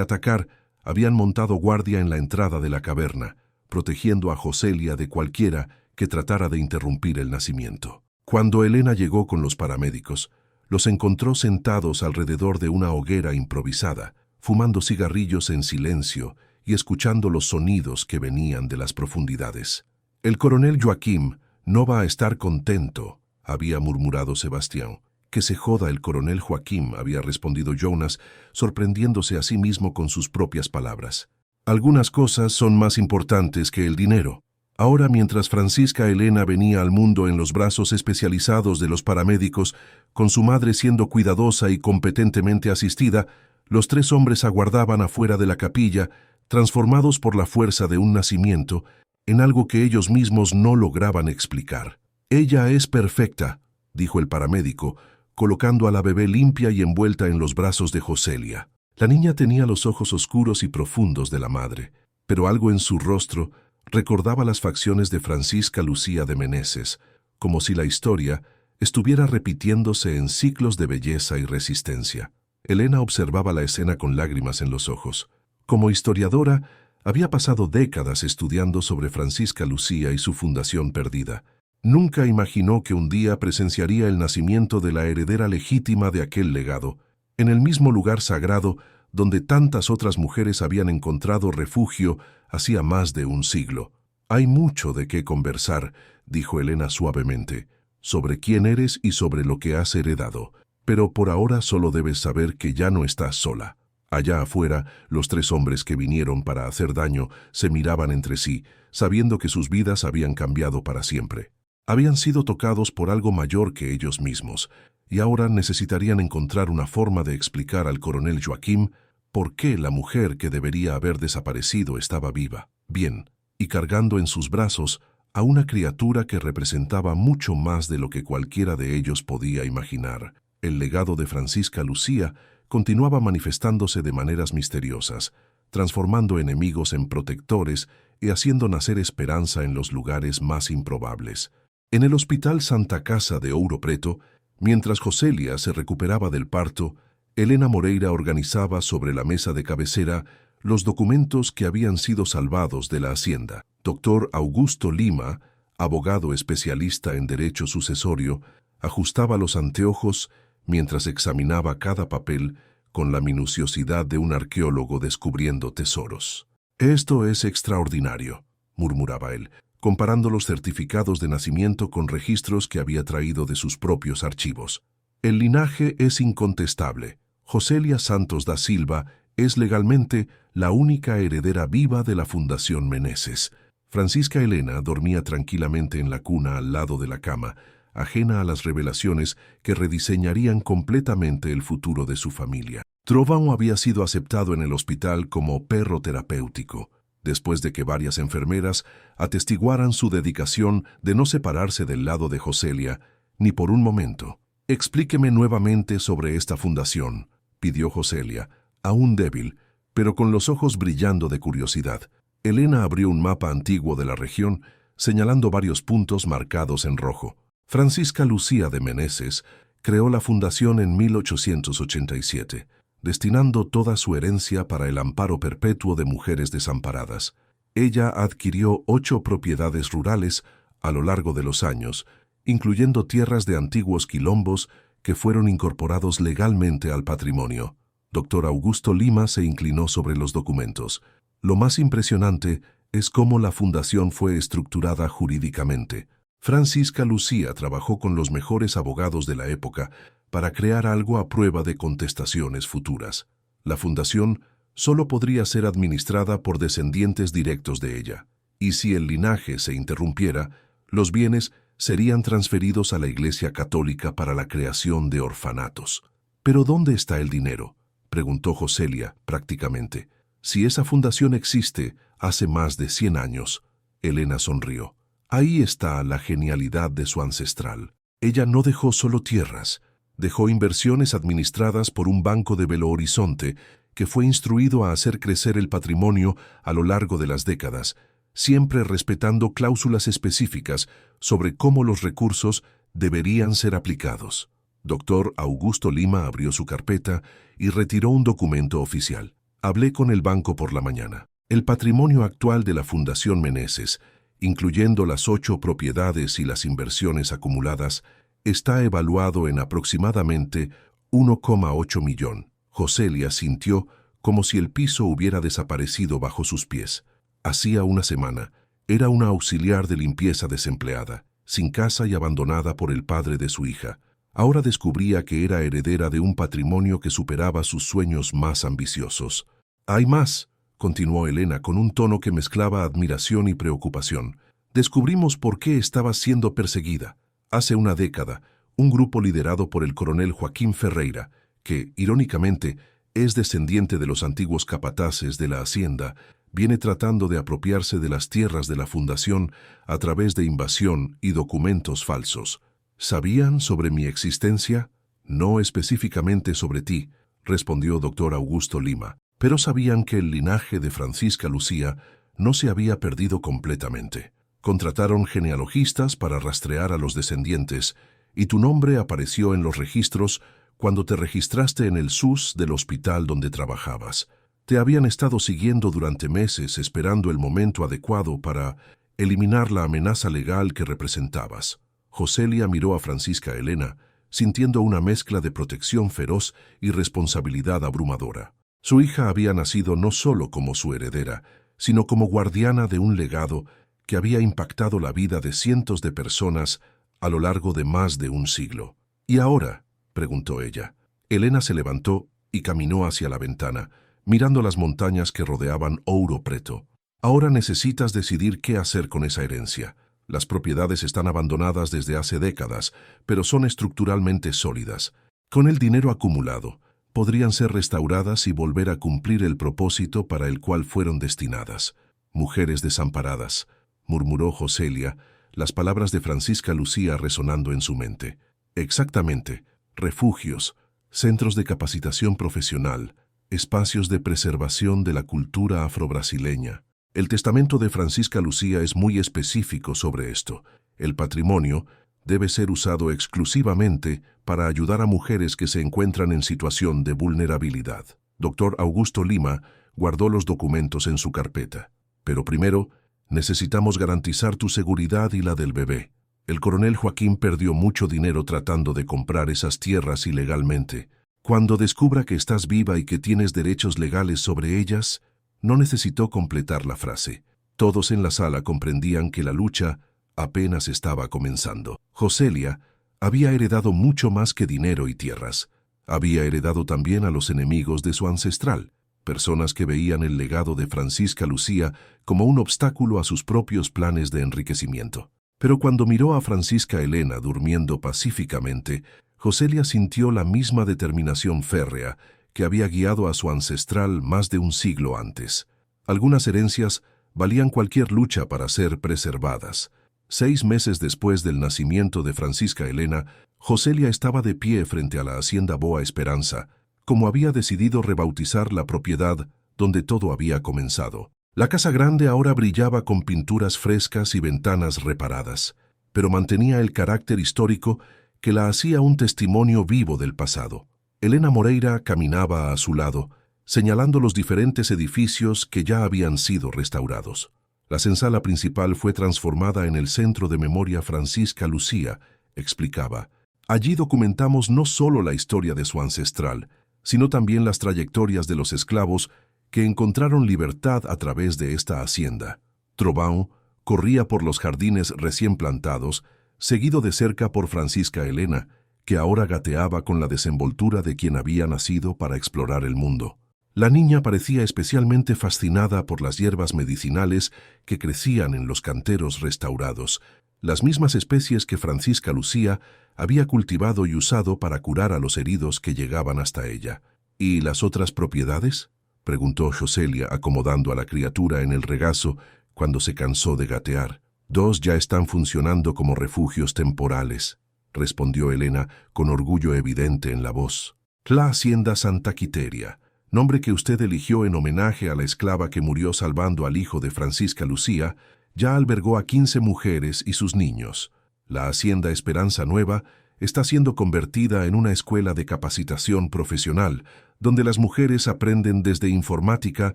A: atacar, habían montado guardia en la entrada de la caverna, protegiendo a Joselia de cualquiera que tratara de interrumpir el nacimiento. Cuando Elena llegó con los paramédicos, los encontró sentados alrededor de una hoguera improvisada, fumando cigarrillos en silencio y escuchando los sonidos que venían de las profundidades. «El coronel Joaquim no va a estar contento», había murmurado Sebastián. «Que se joda el coronel Joaquim», había respondido Jonas, sorprendiéndose a sí mismo con sus propias palabras. «Algunas cosas son más importantes que el dinero». Ahora, mientras Francisca Elena venía al mundo en los brazos especializados de los paramédicos, con su madre siendo cuidadosa y competentemente asistida, los tres hombres aguardaban afuera de la capilla, transformados por la fuerza de un nacimiento, en algo que ellos mismos no lograban explicar. «Ella es perfecta», dijo el paramédico, colocando a la bebé limpia y envuelta en los brazos de Joselia. La niña tenía los ojos oscuros y profundos de la madre, pero algo en su rostro recordaba las facciones de Francisca Lucía de Meneses, como si la historia estuviera repitiéndose en ciclos de belleza y resistencia. Elena observaba la escena con lágrimas en los ojos. Como historiadora, había pasado décadas estudiando sobre Francisca Lucía y su fundación perdida. Nunca imaginó que un día presenciaría el nacimiento de la heredera legítima de aquel legado, en el mismo lugar sagrado donde tantas otras mujeres habían encontrado refugio hacía más de un siglo. «Hay mucho de qué conversar», dijo Elena suavemente, «sobre quién eres y sobre lo que has heredado, pero por ahora solo debes saber que ya no estás sola». Allá afuera, los tres hombres que vinieron para hacer daño se miraban entre sí, sabiendo que sus vidas habían cambiado para siempre. Habían sido tocados por algo mayor que ellos mismos, y ahora necesitarían encontrar una forma de explicar al coronel Joaquim por qué la mujer que debería haber desaparecido estaba viva, bien, y cargando en sus brazos a una criatura que representaba mucho más de lo que cualquiera de ellos podía imaginar. El legado de Francisca Lucía continuaba manifestándose de maneras misteriosas, transformando enemigos en protectores y haciendo nacer esperanza en los lugares más improbables. En el Hospital Santa Casa de Ouro Preto, mientras Joselia se recuperaba del parto, Elena Moreira organizaba sobre la mesa de cabecera los documentos que habían sido salvados de la hacienda. Dr. Augusto Lima, abogado especialista en derecho sucesorio, ajustaba los anteojos mientras examinaba cada papel con la minuciosidad de un arqueólogo descubriendo tesoros. «Esto es extraordinario», murmuraba él, comparando los certificados de nacimiento con registros que había traído de sus propios archivos. «El linaje es incontestable. Joselia Santos da Silva es legalmente la única heredera viva de la Fundación Meneses». Francisca Elena dormía tranquilamente en la cuna al lado de la cama, ajena a las revelaciones que rediseñarían completamente el futuro de su familia. Trovão había sido aceptado en el hospital como perro terapéutico, después de que varias enfermeras atestiguaran su dedicación de no separarse del lado de Joselia ni por un momento. «Explíqueme nuevamente sobre esta fundación», pidió Joselia, aún débil, pero con los ojos brillando de curiosidad. Elena abrió un mapa antiguo de la región, señalando varios puntos marcados en rojo. Francisca Lucía de Meneses creó la fundación en 1887, destinando toda su herencia para el amparo perpetuo de mujeres desamparadas. Ella adquirió 8 propiedades rurales a lo largo de los años, incluyendo tierras de antiguos quilombos que fueron incorporados legalmente al patrimonio. Dr. Augusto Lima se inclinó sobre los documentos. Lo más impresionante es cómo la fundación fue estructurada jurídicamente. Francisca Lucía trabajó con los mejores abogados de la época para crear algo a prueba de contestaciones futuras. La fundación solo podría ser administrada por descendientes directos de ella, y si el linaje se interrumpiera, los bienes serían transferidos a la Iglesia Católica para la creación de orfanatos. «¿Pero dónde está el dinero?», preguntó Joselia prácticamente. «Si esa fundación existe hace más de 100 años», Elena sonrió. «Ahí está la genialidad de su ancestral. Ella no dejó solo tierras, dejó inversiones administradas por un banco de Belo Horizonte que fue instruido a hacer crecer el patrimonio a lo largo de las décadas, siempre respetando cláusulas específicas sobre cómo los recursos deberían ser aplicados. Dr. Augusto Lima abrió su carpeta y retiró un documento oficial. Hablé con el banco por la mañana. El patrimonio actual de la Fundación Meneses, incluyendo las 8 propiedades y las inversiones acumuladas, está evaluado en aproximadamente 1,8 millón. Joselia sintió como si el piso hubiera desaparecido bajo sus pies. Hacía una semana, era una auxiliar de limpieza desempleada, sin casa y abandonada por el padre de su hija. Ahora descubría que era heredera de un patrimonio que superaba sus sueños más ambiciosos. «Hay más», continuó Elena con un tono que mezclaba admiración y preocupación. «Descubrimos por qué estaba siendo perseguida. Hace una década, un grupo liderado por el coronel Joaquín Ferreira, que, irónicamente, es descendiente de los antiguos capataces de la hacienda, viene tratando de apropiarse de las tierras de la Fundación a través de invasión y documentos falsos. ¿Sabían sobre mi existencia? No específicamente sobre ti», respondió Dr. Augusto Lima, «pero sabían que el linaje de Francisca Lucía no se había perdido completamente. Contrataron genealogistas para rastrear a los descendientes y tu nombre apareció en los registros cuando te registraste en el SUS del hospital donde trabajabas. Te habían estado siguiendo durante meses esperando el momento adecuado para eliminar la amenaza legal que representabas». Joselia miró a Francisca Elena, sintiendo una mezcla de protección feroz y responsabilidad abrumadora. Su hija había nacido no solo como su heredera, sino como guardiana de un legado que había impactado la vida de cientos de personas a lo largo de más de un siglo. «¿Y ahora?», preguntó ella. Elena se levantó y caminó hacia la ventana, mirando las montañas que rodeaban Ouro Preto. «Ahora necesitas decidir qué hacer con esa herencia. Las propiedades están abandonadas desde hace décadas, pero son estructuralmente sólidas. Con el dinero acumulado, podrían ser restauradas y volver a cumplir el propósito para el cual fueron destinadas. Mujeres desamparadas», murmuró Joselia, las palabras de Francisca Lucía resonando en su mente. «Exactamente, refugios, centros de capacitación profesional, espacios de preservación de la cultura afrobrasileña. El testamento de Francisca Lucía es muy específico sobre esto. El patrimonio debe ser usado exclusivamente para ayudar a mujeres que se encuentran en situación de vulnerabilidad». Dr. Augusto Lima guardó los documentos en su carpeta. «Pero primero, necesitamos garantizar tu seguridad y la del bebé. El coronel Joaquín perdió mucho dinero tratando de comprar esas tierras ilegalmente. Cuando descubra que estás viva y que tienes derechos legales sobre ellas…». No necesitó completar la frase. Todos en la sala comprendían que la lucha apenas estaba comenzando. Joselia había heredado mucho más que dinero y tierras. Había heredado también a los enemigos de su ancestral, personas que veían el legado de Francisca Lucía como un obstáculo a sus propios planes de enriquecimiento. Pero cuando miró a Francisca Elena durmiendo pacíficamente, Joselia sintió la misma determinación férrea que había guiado a su ancestral más de un siglo antes. Algunas herencias valían cualquier lucha para ser preservadas. 6 meses después del nacimiento de Francisca Elena, Joselia estaba de pie frente a la hacienda Boa Esperanza, como había decidido rebautizar la propiedad donde todo había comenzado. La casa grande ahora brillaba con pinturas frescas y ventanas reparadas, pero mantenía el carácter histórico que la hacía un testimonio vivo del pasado. Elena Moreira caminaba a su lado, señalando los diferentes edificios que ya habían sido restaurados. La senzala principal fue transformada en el Centro de Memoria Francisca Lucía, explicaba. Allí documentamos no solo la historia de su ancestral, sino también las trayectorias de los esclavos que encontraron libertad a través de esta hacienda. Trovão corría por los jardines recién plantados, seguido de cerca por Francisca Elena, que ahora gateaba con la desenvoltura de quien había nacido para explorar el mundo. La niña parecía especialmente fascinada por las hierbas medicinales que crecían en los canteros restaurados, las mismas especies que Francisca Lucía había cultivado y usado para curar a los heridos que llegaban hasta ella. «¿Y las otras propiedades?», preguntó Joselia, acomodando a la criatura en el regazo cuando se cansó de gatear. «2 ya están funcionando como refugios temporales», respondió Elena con orgullo evidente en la voz. «La hacienda Santa Quiteria, nombre que usted eligió en homenaje a la esclava que murió salvando al hijo de Francisca Lucía, ya albergó a 15 mujeres y sus niños. La Hacienda Esperanza Nueva está siendo convertida en una escuela de capacitación profesional, donde las mujeres aprenden desde informática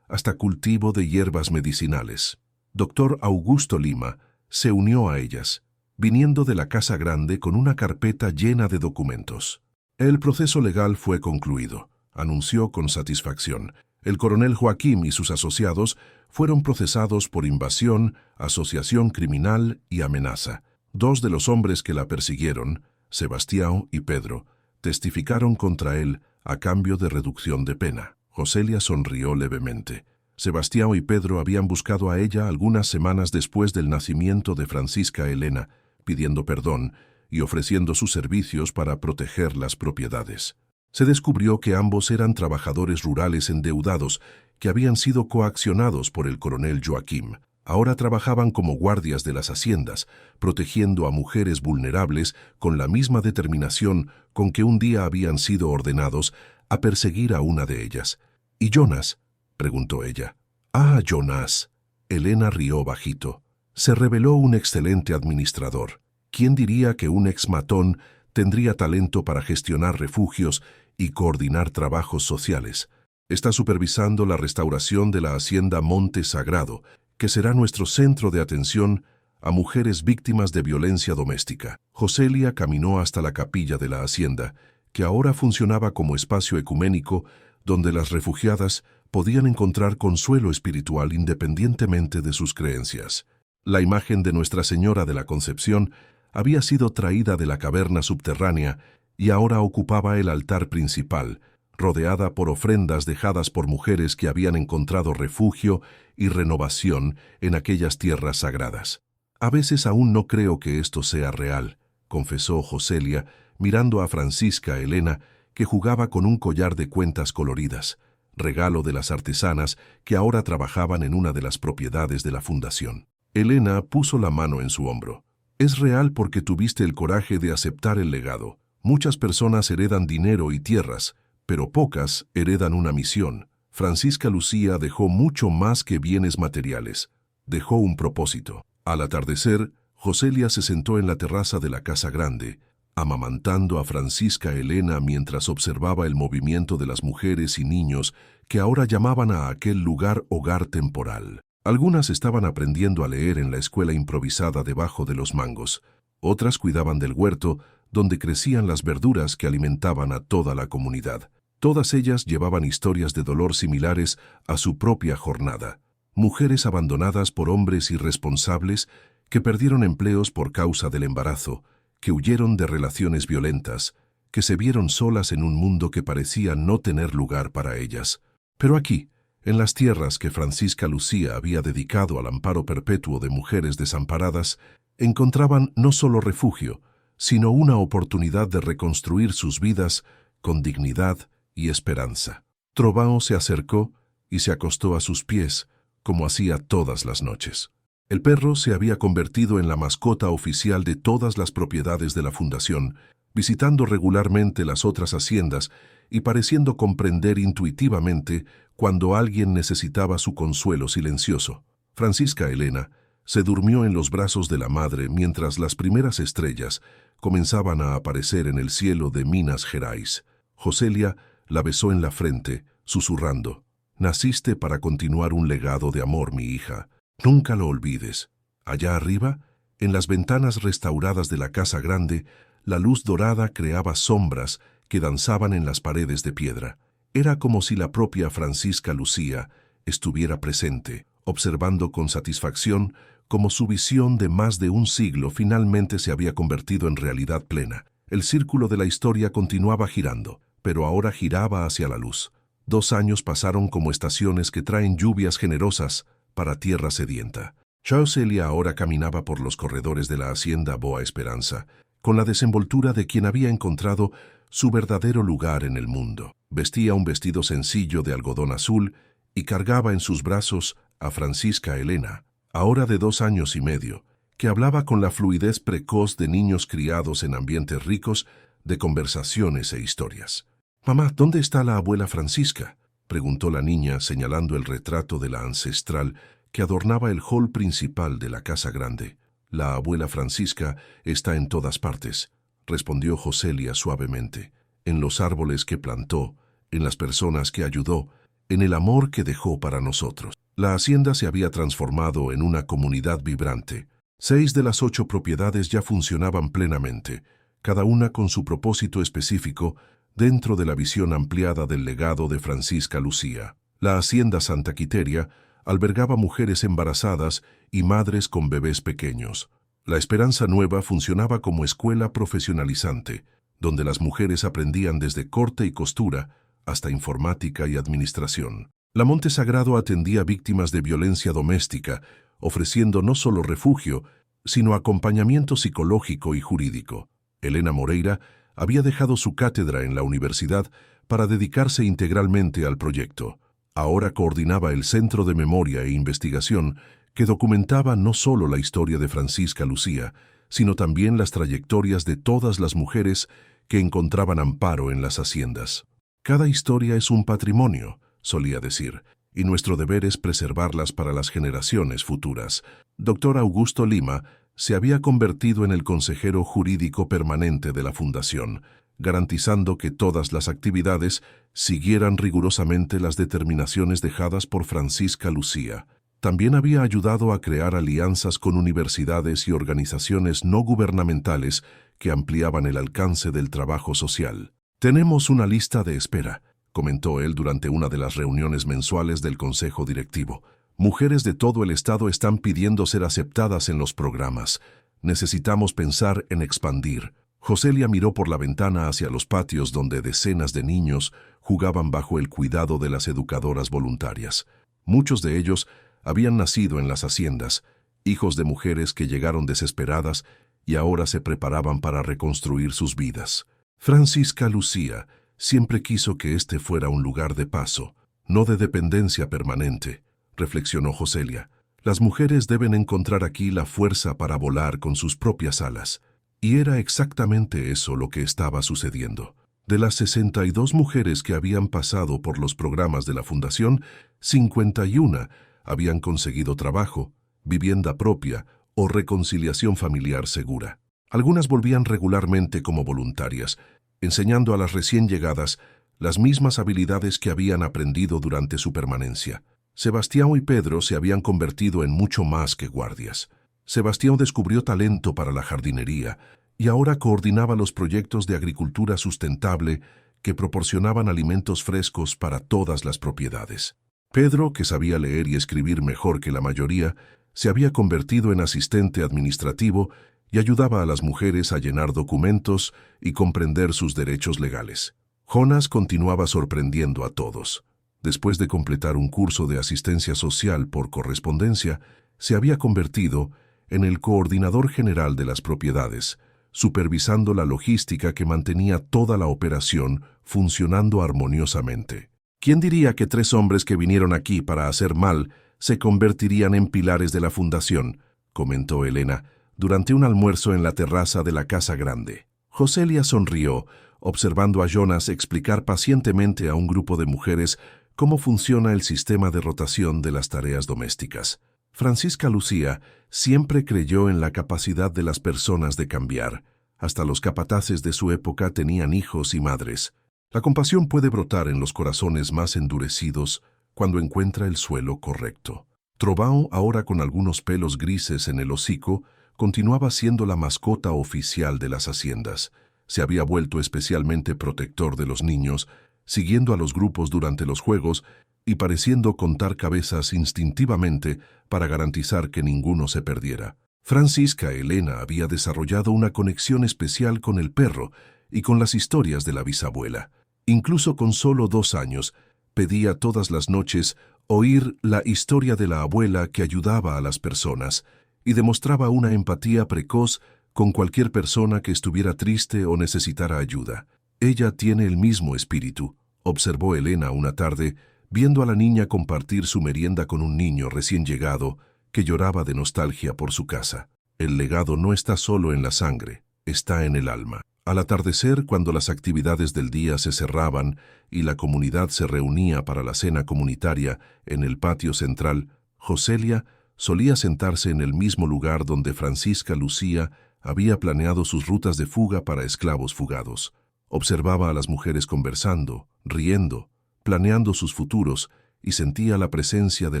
A: hasta cultivo de hierbas medicinales. Dr. Augusto Lima se unió a ellas, viniendo de la Casa Grande con una carpeta llena de documentos. El proceso legal fue concluido, anunció con satisfacción. El coronel Joaquín y sus asociados fueron procesados por invasión, asociación criminal y amenaza. 2 de los hombres que la persiguieron, Sebastião y Pedro, testificaron contra él a cambio de reducción de pena. Joselia sonrió levemente. Sebastião y Pedro habían buscado a ella algunas semanas después del nacimiento de Francisca Elena, pidiendo perdón y ofreciendo sus servicios para proteger las propiedades. Se descubrió que ambos eran trabajadores rurales endeudados que habían sido coaccionados por el coronel Joaquín. Ahora trabajaban como guardias de las haciendas, protegiendo a mujeres vulnerables con la misma determinación con que un día habían sido ordenados a perseguir a una de ellas. ¿Y Jonas?, preguntó ella. «Ah, Jonas». Elena rió bajito. Se reveló un excelente administrador. ¿Quién diría que un ex-matón tendría talento para gestionar refugios y coordinar trabajos sociales? Está supervisando la restauración de la hacienda Monte Sagrado, que será nuestro centro de atención a mujeres víctimas de violencia doméstica. Joselia caminó hasta la capilla de la hacienda, que ahora funcionaba como espacio ecuménico donde las refugiadas podían encontrar consuelo espiritual independientemente de sus creencias. La imagen de Nuestra Señora de la Concepción había sido traída de la caverna subterránea y ahora ocupaba el altar principal, rodeada por ofrendas dejadas por mujeres que habían encontrado refugio y renovación en aquellas tierras sagradas. «A veces aún no creo que esto sea real», confesó Joselia, mirando a Francisca Elena, que jugaba con un collar de cuentas coloridas, regalo de las artesanas que ahora trabajaban en una de las propiedades de la fundación. Elena puso la mano en su hombro. «Es real porque tuviste el coraje de aceptar el legado. Muchas personas heredan dinero y tierras, pero pocas heredan una misión. Francisca Lucía dejó mucho más que bienes materiales. Dejó un propósito». Al atardecer, Joselia se sentó en la terraza de la Casa Grande, amamantando a Francisca Elena mientras observaba el movimiento de las mujeres y niños que ahora llamaban a aquel lugar hogar temporal. Algunas estaban aprendiendo a leer en la escuela improvisada debajo de los mangos. Otras cuidaban del huerto, donde crecían las verduras que alimentaban a toda la comunidad. Todas ellas llevaban historias de dolor similares a su propia jornada. Mujeres abandonadas por hombres irresponsables que perdieron empleos por causa del embarazo, que huyeron de relaciones violentas, que se vieron solas en un mundo que parecía no tener lugar para ellas. Pero aquí, en las tierras que Francisca Lucía había dedicado al amparo perpetuo de mujeres desamparadas, encontraban no solo refugio, sino una oportunidad de reconstruir sus vidas con dignidad y esperanza. Trovão se acercó y se acostó a sus pies, como hacía todas las noches. El perro se había convertido en la mascota oficial de todas las propiedades de la fundación, visitando regularmente las otras haciendas y pareciendo comprender intuitivamente cuando alguien necesitaba su consuelo silencioso. Francisca Elena se durmió en los brazos de la madre mientras las primeras estrellas comenzaban a aparecer en el cielo de Minas Gerais. Joselia la besó en la frente, susurrando: «Naciste para continuar un legado de amor, mi hija. Nunca lo olvides». Allá arriba, en las ventanas restauradas de la Casa Grande, la luz dorada creaba sombras que danzaban en las paredes de piedra. Era como si la propia Francisca Lucía estuviera presente, observando con satisfacción cómo su visión de más de un siglo finalmente se había convertido en realidad plena. El círculo de la historia continuaba girando, pero ahora giraba hacia la luz. 2 años pasaron como estaciones que traen lluvias generosas para tierra sedienta. Joselia ahora caminaba por los corredores de la hacienda Boa Esperanza, con la desenvoltura de quien había encontrado su verdadero lugar en el mundo. Vestía un vestido sencillo de algodón azul y cargaba en sus brazos a Francisca Elena, ahora de 2 años y medio, que hablaba con la fluidez precoz de niños criados en ambientes ricos de conversaciones e historias. «Mamá, ¿dónde está la abuela Francisca?», preguntó la niña señalando el retrato de la ancestral que adornaba el hall principal de la casa grande. La abuela Francisca está en todas partes, respondió Joselia suavemente, en los árboles que plantó, en las personas que ayudó, en el amor que dejó para nosotros. La hacienda se había transformado en una comunidad vibrante. 6 de las 8 propiedades ya funcionaban plenamente, cada una con su propósito específico dentro de la visión ampliada del legado de Francisca Lucía. La hacienda Santa Quiteria albergaba mujeres embarazadas y madres con bebés pequeños. La Esperanza Nueva funcionaba como escuela profesionalizante, donde las mujeres aprendían desde corte y costura hasta informática y administración. La Monte Sagrado atendía víctimas de violencia doméstica, ofreciendo no solo refugio, sino acompañamiento psicológico y jurídico. Elena Moreira había dejado su cátedra en la universidad para dedicarse integralmente al proyecto. Ahora coordinaba el Centro de Memoria e Investigación que documentaba no solo la historia de Francisca Lucía, sino también las trayectorias de todas las mujeres que encontraban amparo en las haciendas. Cada historia es un patrimonio, solía decir, y nuestro deber es preservarlas para las generaciones futuras. Dr. Augusto Lima se había convertido en el consejero jurídico permanente de la Fundación, garantizando que todas las actividades siguieran rigurosamente las determinaciones dejadas por Francisca Lucía. También había ayudado a crear alianzas con universidades y organizaciones no gubernamentales que ampliaban el alcance del trabajo social. «Tenemos una lista de espera», comentó él durante una de las reuniones mensuales del Consejo Directivo. «Mujeres de todo el estado están pidiendo ser aceptadas en los programas. Necesitamos pensar en expandir». Joselia miró por la ventana hacia los patios donde decenas de niños jugaban bajo el cuidado de las educadoras voluntarias. Muchos de ellos habían nacido en las haciendas, hijos de mujeres que llegaron desesperadas y ahora se preparaban para reconstruir sus vidas. Francisca Lucía siempre quiso que este fuera un lugar de paso, no de dependencia permanente, reflexionó Joselia. Las mujeres deben encontrar aquí la fuerza para volar con sus propias alas. Y era exactamente eso lo que estaba sucediendo. De las 62 mujeres que habían pasado por los programas de la Fundación, 51 habían conseguido trabajo, vivienda propia o reconciliación familiar segura. Algunas volvían regularmente como voluntarias, enseñando a las recién llegadas las mismas habilidades que habían aprendido durante su permanencia. Sebastián y Pedro se habían convertido en mucho más que guardias. Sebastián descubrió talento para la jardinería y ahora coordinaba los proyectos de agricultura sustentable que proporcionaban alimentos frescos para todas las propiedades. Pedro, que sabía leer y escribir mejor que la mayoría, se había convertido en asistente administrativo y ayudaba a las mujeres a llenar documentos y comprender sus derechos legales. Jonas continuaba sorprendiendo a todos. Después de completar un curso de asistencia social por correspondencia, se había convertido en el coordinador general de las propiedades, supervisando la logística que mantenía toda la operación funcionando armoniosamente. ¿Quién diría que 3 hombres que vinieron aquí para hacer mal se convertirían en pilares de la fundación?, comentó Elena, durante un almuerzo en la terraza de la casa grande. Joselia sonrió, observando a Jonas explicar pacientemente a un grupo de mujeres cómo funciona el sistema de rotación de las tareas domésticas. Francisca Lucía siempre creyó en la capacidad de las personas de cambiar. Hasta los capataces de su época tenían hijos y madres. La compasión puede brotar en los corazones más endurecidos cuando encuentra el suelo correcto. Trovão, ahora con algunos pelos grises en el hocico, continuaba siendo la mascota oficial de las haciendas. Se había vuelto especialmente protector de los niños, siguiendo a los grupos durante los juegos y pareciendo contar cabezas instintivamente para garantizar que ninguno se perdiera. Francisca Elena había desarrollado una conexión especial con el perro y con las historias de la bisabuela. Incluso con solo 2 años, pedía todas las noches oír la historia de la abuela que ayudaba a las personas y demostraba una empatía precoz con cualquier persona que estuviera triste o necesitara ayuda. Ella tiene el mismo espíritu, observó Elena una tarde, viendo a la niña compartir su merienda con un niño recién llegado que lloraba de nostalgia por su casa. El legado no está solo en la sangre, está en el alma. Al atardecer, cuando las actividades del día se cerraban y la comunidad se reunía para la cena comunitaria en el patio central, Joselia solía sentarse en el mismo lugar donde Francisca Lucía había planeado sus rutas de fuga para esclavos fugados. Observaba a las mujeres conversando, riendo, planeando sus futuros y sentía la presencia de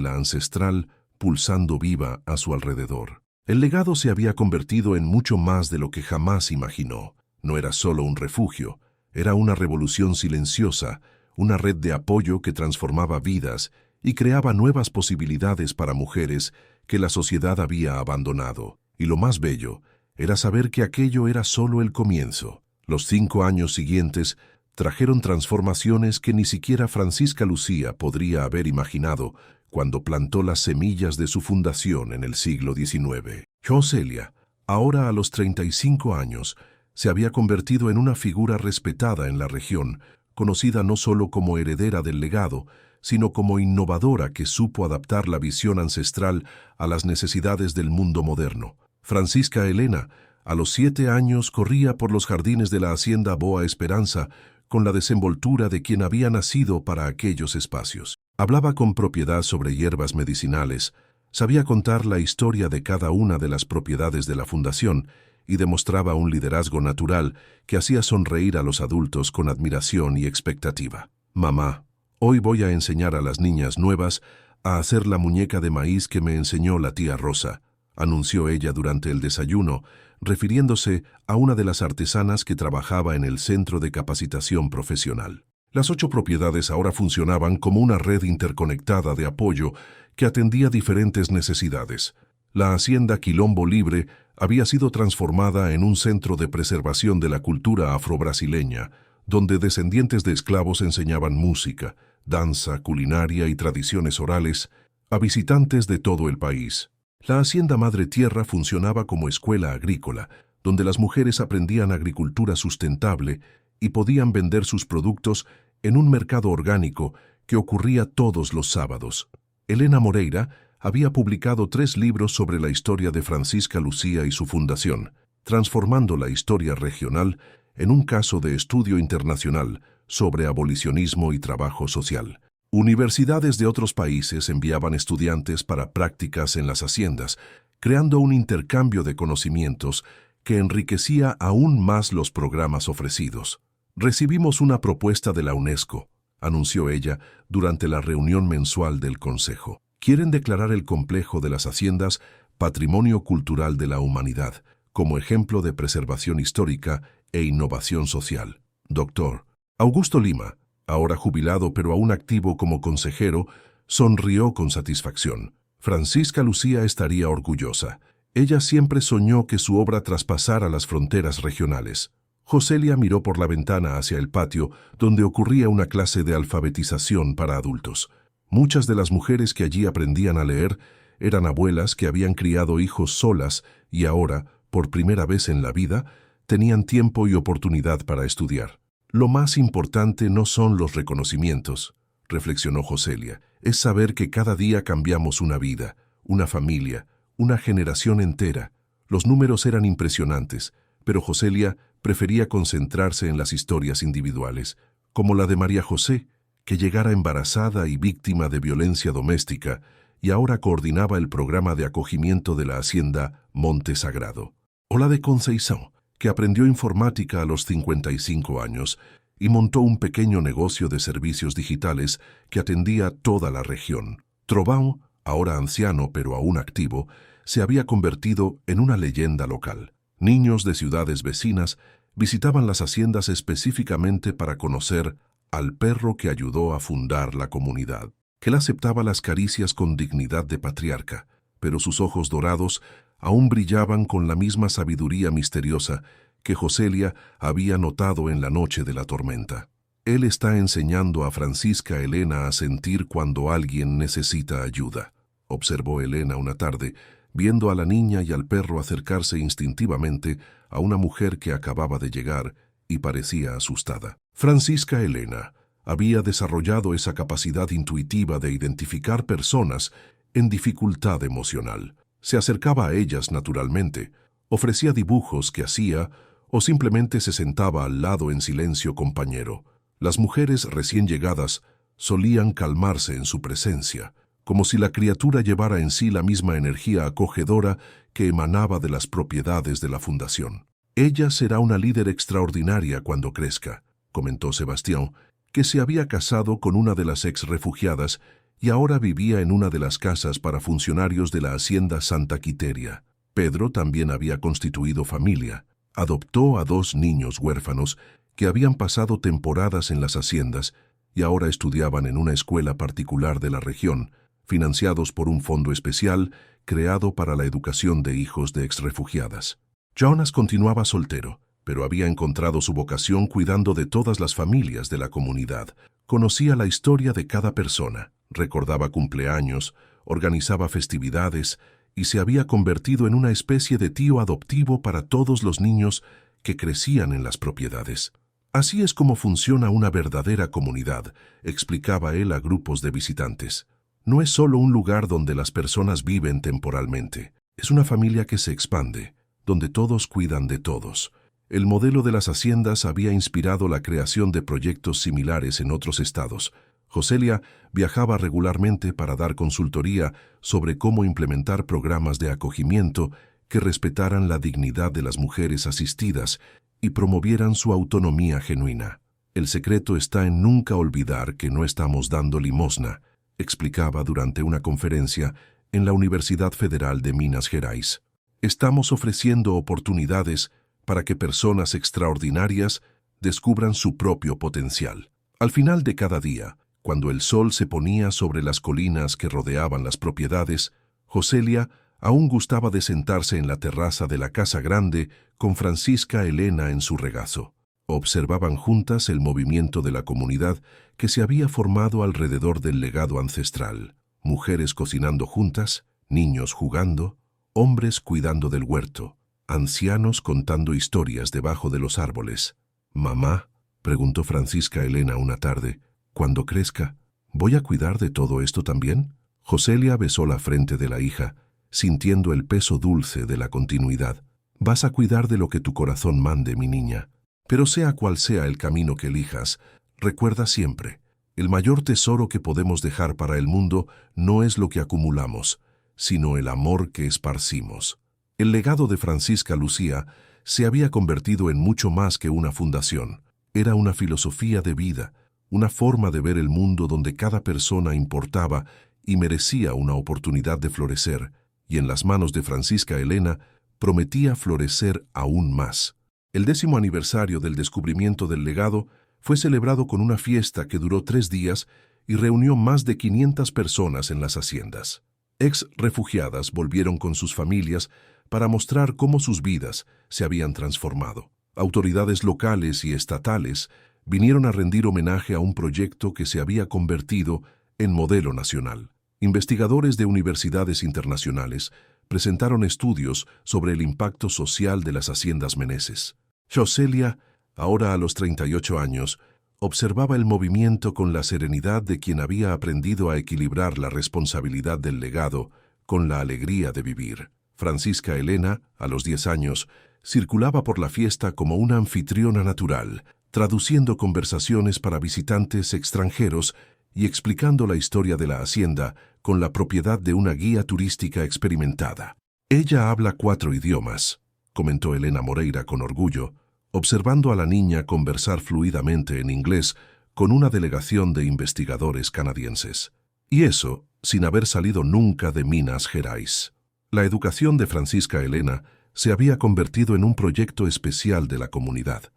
A: la ancestral pulsando viva a su alrededor. El legado se había convertido en mucho más de lo que jamás imaginó. No era solo un refugio, era una revolución silenciosa, una red de apoyo que transformaba vidas y creaba nuevas posibilidades para mujeres que la sociedad había abandonado. Y lo más bello era saber que aquello era solo el comienzo. Los 5 años siguientes trajeron transformaciones que ni siquiera Francisca Lucía podría haber imaginado cuando plantó las semillas de su fundación en el siglo XIX. Joselia, ahora a los 35 años, se había convertido en una figura respetada en la región, conocida no solo como heredera del legado, sino como innovadora que supo adaptar la visión ancestral a las necesidades del mundo moderno. Francisca Elena, a los 7 años, corría por los jardines de la hacienda Boa Esperanza con la desenvoltura de quien había nacido para aquellos espacios. Hablaba con propiedad sobre hierbas medicinales, sabía contar la historia de cada una de las propiedades de la fundación y demostraba un liderazgo natural que hacía sonreír a los adultos con admiración y expectativa. «Mamá, hoy voy a enseñar a las niñas nuevas a hacer la muñeca de maíz que me enseñó la tía Rosa», anunció ella durante el desayuno, refiriéndose a una de las artesanas que trabajaba en el Centro de Capacitación Profesional. Las 8 propiedades ahora funcionaban como una red interconectada de apoyo que atendía diferentes necesidades. La hacienda Quilombo Libre había sido transformada en un centro de preservación de la cultura afrobrasileña, donde descendientes de esclavos enseñaban música, danza, culinaria y tradiciones orales a visitantes de todo el país. La hacienda Madre Tierra funcionaba como escuela agrícola, donde las mujeres aprendían agricultura sustentable y podían vender sus productos en un mercado orgánico que ocurría todos los sábados. Elena Moreira había publicado 3 libros sobre la historia de Francisca Lucía y su fundación, transformando la historia regional en un caso de estudio internacional sobre abolicionismo y trabajo social. Universidades de otros países enviaban estudiantes para prácticas en las haciendas, creando un intercambio de conocimientos que enriquecía aún más los programas ofrecidos. «Recibimos una propuesta de la UNESCO», anunció ella durante la reunión mensual del Consejo. «Quieren declarar el complejo de las haciendas Patrimonio Cultural de la Humanidad, como ejemplo de preservación histórica e innovación social». Dr. Augusto Lima, ahora jubilado pero aún activo como consejero, sonrió con satisfacción. Francisca Lucía estaría orgullosa. Ella siempre soñó que su obra traspasara las fronteras regionales. Joselia miró por la ventana hacia el patio, donde ocurría una clase de alfabetización para adultos. Muchas de las mujeres que allí aprendían a leer eran abuelas que habían criado hijos solas y ahora, por primera vez en la vida, tenían tiempo y oportunidad para estudiar. «Lo más importante no son los reconocimientos», reflexionó Joselia, «es saber que cada día cambiamos una vida, una familia, una generación entera». Los números eran impresionantes, pero Joselia prefería concentrarse en las historias individuales, como la de María José, que llegara embarazada y víctima de violencia doméstica y ahora coordinaba el programa de acogimiento de la hacienda Monte Sagrado. O la de Conceição, que aprendió informática a los 55 años y montó un pequeño negocio de servicios digitales que atendía toda la región. Trovão, ahora anciano pero aún activo, se había convertido en una leyenda local. Niños de ciudades vecinas visitaban las haciendas específicamente para conocer al perro que ayudó a fundar la comunidad. Que él aceptaba las caricias con dignidad de patriarca, pero sus ojos dorados aún brillaban con la misma sabiduría misteriosa que Joselia había notado en la noche de la tormenta. «Él está enseñando a Francisca Elena a sentir cuando alguien necesita ayuda», observó Elena una tarde, viendo a la niña y al perro acercarse instintivamente a una mujer que acababa de llegar y parecía asustada. Francisca Elena había desarrollado esa capacidad intuitiva de identificar personas en dificultad emocional. Se acercaba a ellas naturalmente, ofrecía dibujos que hacía o simplemente se sentaba al lado en silencio compañero. Las mujeres recién llegadas solían calmarse en su presencia, como si la criatura llevara en sí la misma energía acogedora que emanaba de las propiedades de la fundación. Ella será una líder extraordinaria cuando crezca, comentó Sebastián, que se había casado con una de las ex-refugiadas y ahora vivía en una de las casas para funcionarios de la hacienda Santa Quiteria. Pedro también había constituido familia. Adoptó a 2 niños huérfanos que habían pasado temporadas en las haciendas y ahora estudiaban en una escuela particular de la región, financiados por un fondo especial creado para la educación de hijos de exrefugiadas. Jonas continuaba soltero, pero había encontrado su vocación cuidando de todas las familias de la comunidad. Conocía la historia de cada persona, recordaba cumpleaños, organizaba festividades y se había convertido en una especie de tío adoptivo para todos los niños que crecían en las propiedades. Así es como funciona una verdadera comunidad, explicaba él a grupos de visitantes. No es solo un lugar donde las personas viven temporalmente, es una familia que se expande, donde todos cuidan de todos. El modelo de las haciendas había inspirado la creación de proyectos similares en otros estados. Joselia viajaba regularmente para dar consultoría sobre cómo implementar programas de acogimiento que respetaran la dignidad de las mujeres asistidas y promovieran su autonomía genuina. El secreto está en nunca olvidar que no estamos dando limosna, explicaba durante una conferencia en la Universidad Federal de Minas Gerais. Estamos ofreciendo oportunidades para que personas extraordinarias descubran su propio potencial. Al final de cada día, cuando el sol se ponía sobre las colinas que rodeaban las propiedades, Joselia aún gustaba de sentarse en la terraza de la casa grande con Francisca Elena en su regazo. Observaban juntas el movimiento de la comunidad que se había formado alrededor del legado ancestral. Mujeres cocinando juntas, niños jugando, hombres cuidando del huerto, ancianos contando historias debajo de los árboles. «Mamá», preguntó Francisca Elena una tarde, «cuando crezca, ¿voy a cuidar de todo esto también?» Joselia besó la frente de la hija, sintiendo el peso dulce de la continuidad. «Vas a cuidar de lo que tu corazón mande, mi niña. Pero sea cual sea el camino que elijas, recuerda siempre, el mayor tesoro que podemos dejar para el mundo no es lo que acumulamos, sino el amor que esparcimos». El legado de Francisca Lucía se había convertido en mucho más que una fundación. Era una filosofía de vida, una forma de ver el mundo donde cada persona importaba y merecía una oportunidad de florecer, y en las manos de Francisca Elena prometía florecer aún más. El 10º aniversario del descubrimiento del legado fue celebrado con una fiesta que duró 3 días y reunió más de 500 personas en las haciendas. Ex-refugiadas volvieron con sus familias para mostrar cómo sus vidas se habían transformado. Autoridades locales y estatales vinieron a rendir homenaje a un proyecto que se había convertido en modelo nacional. Investigadores de universidades internacionales presentaron estudios sobre el impacto social de las haciendas Meneses. Joselia, ahora a los 38 años, observaba el movimiento con la serenidad de quien había aprendido a equilibrar la responsabilidad del legado con la alegría de vivir. Francisca Elena, a los 10 años, circulaba por la fiesta como una anfitriona natural, traduciendo conversaciones para visitantes extranjeros y explicando la historia de la hacienda con la propiedad de una guía turística experimentada. «Ella habla 4 idiomas», comentó Elena Moreira con orgullo, observando a la niña conversar fluidamente en inglés con una delegación de investigadores canadienses. Y eso, sin haber salido nunca de Minas Gerais. La educación de Francisca Elena se había convertido en un proyecto especial de la comunidad.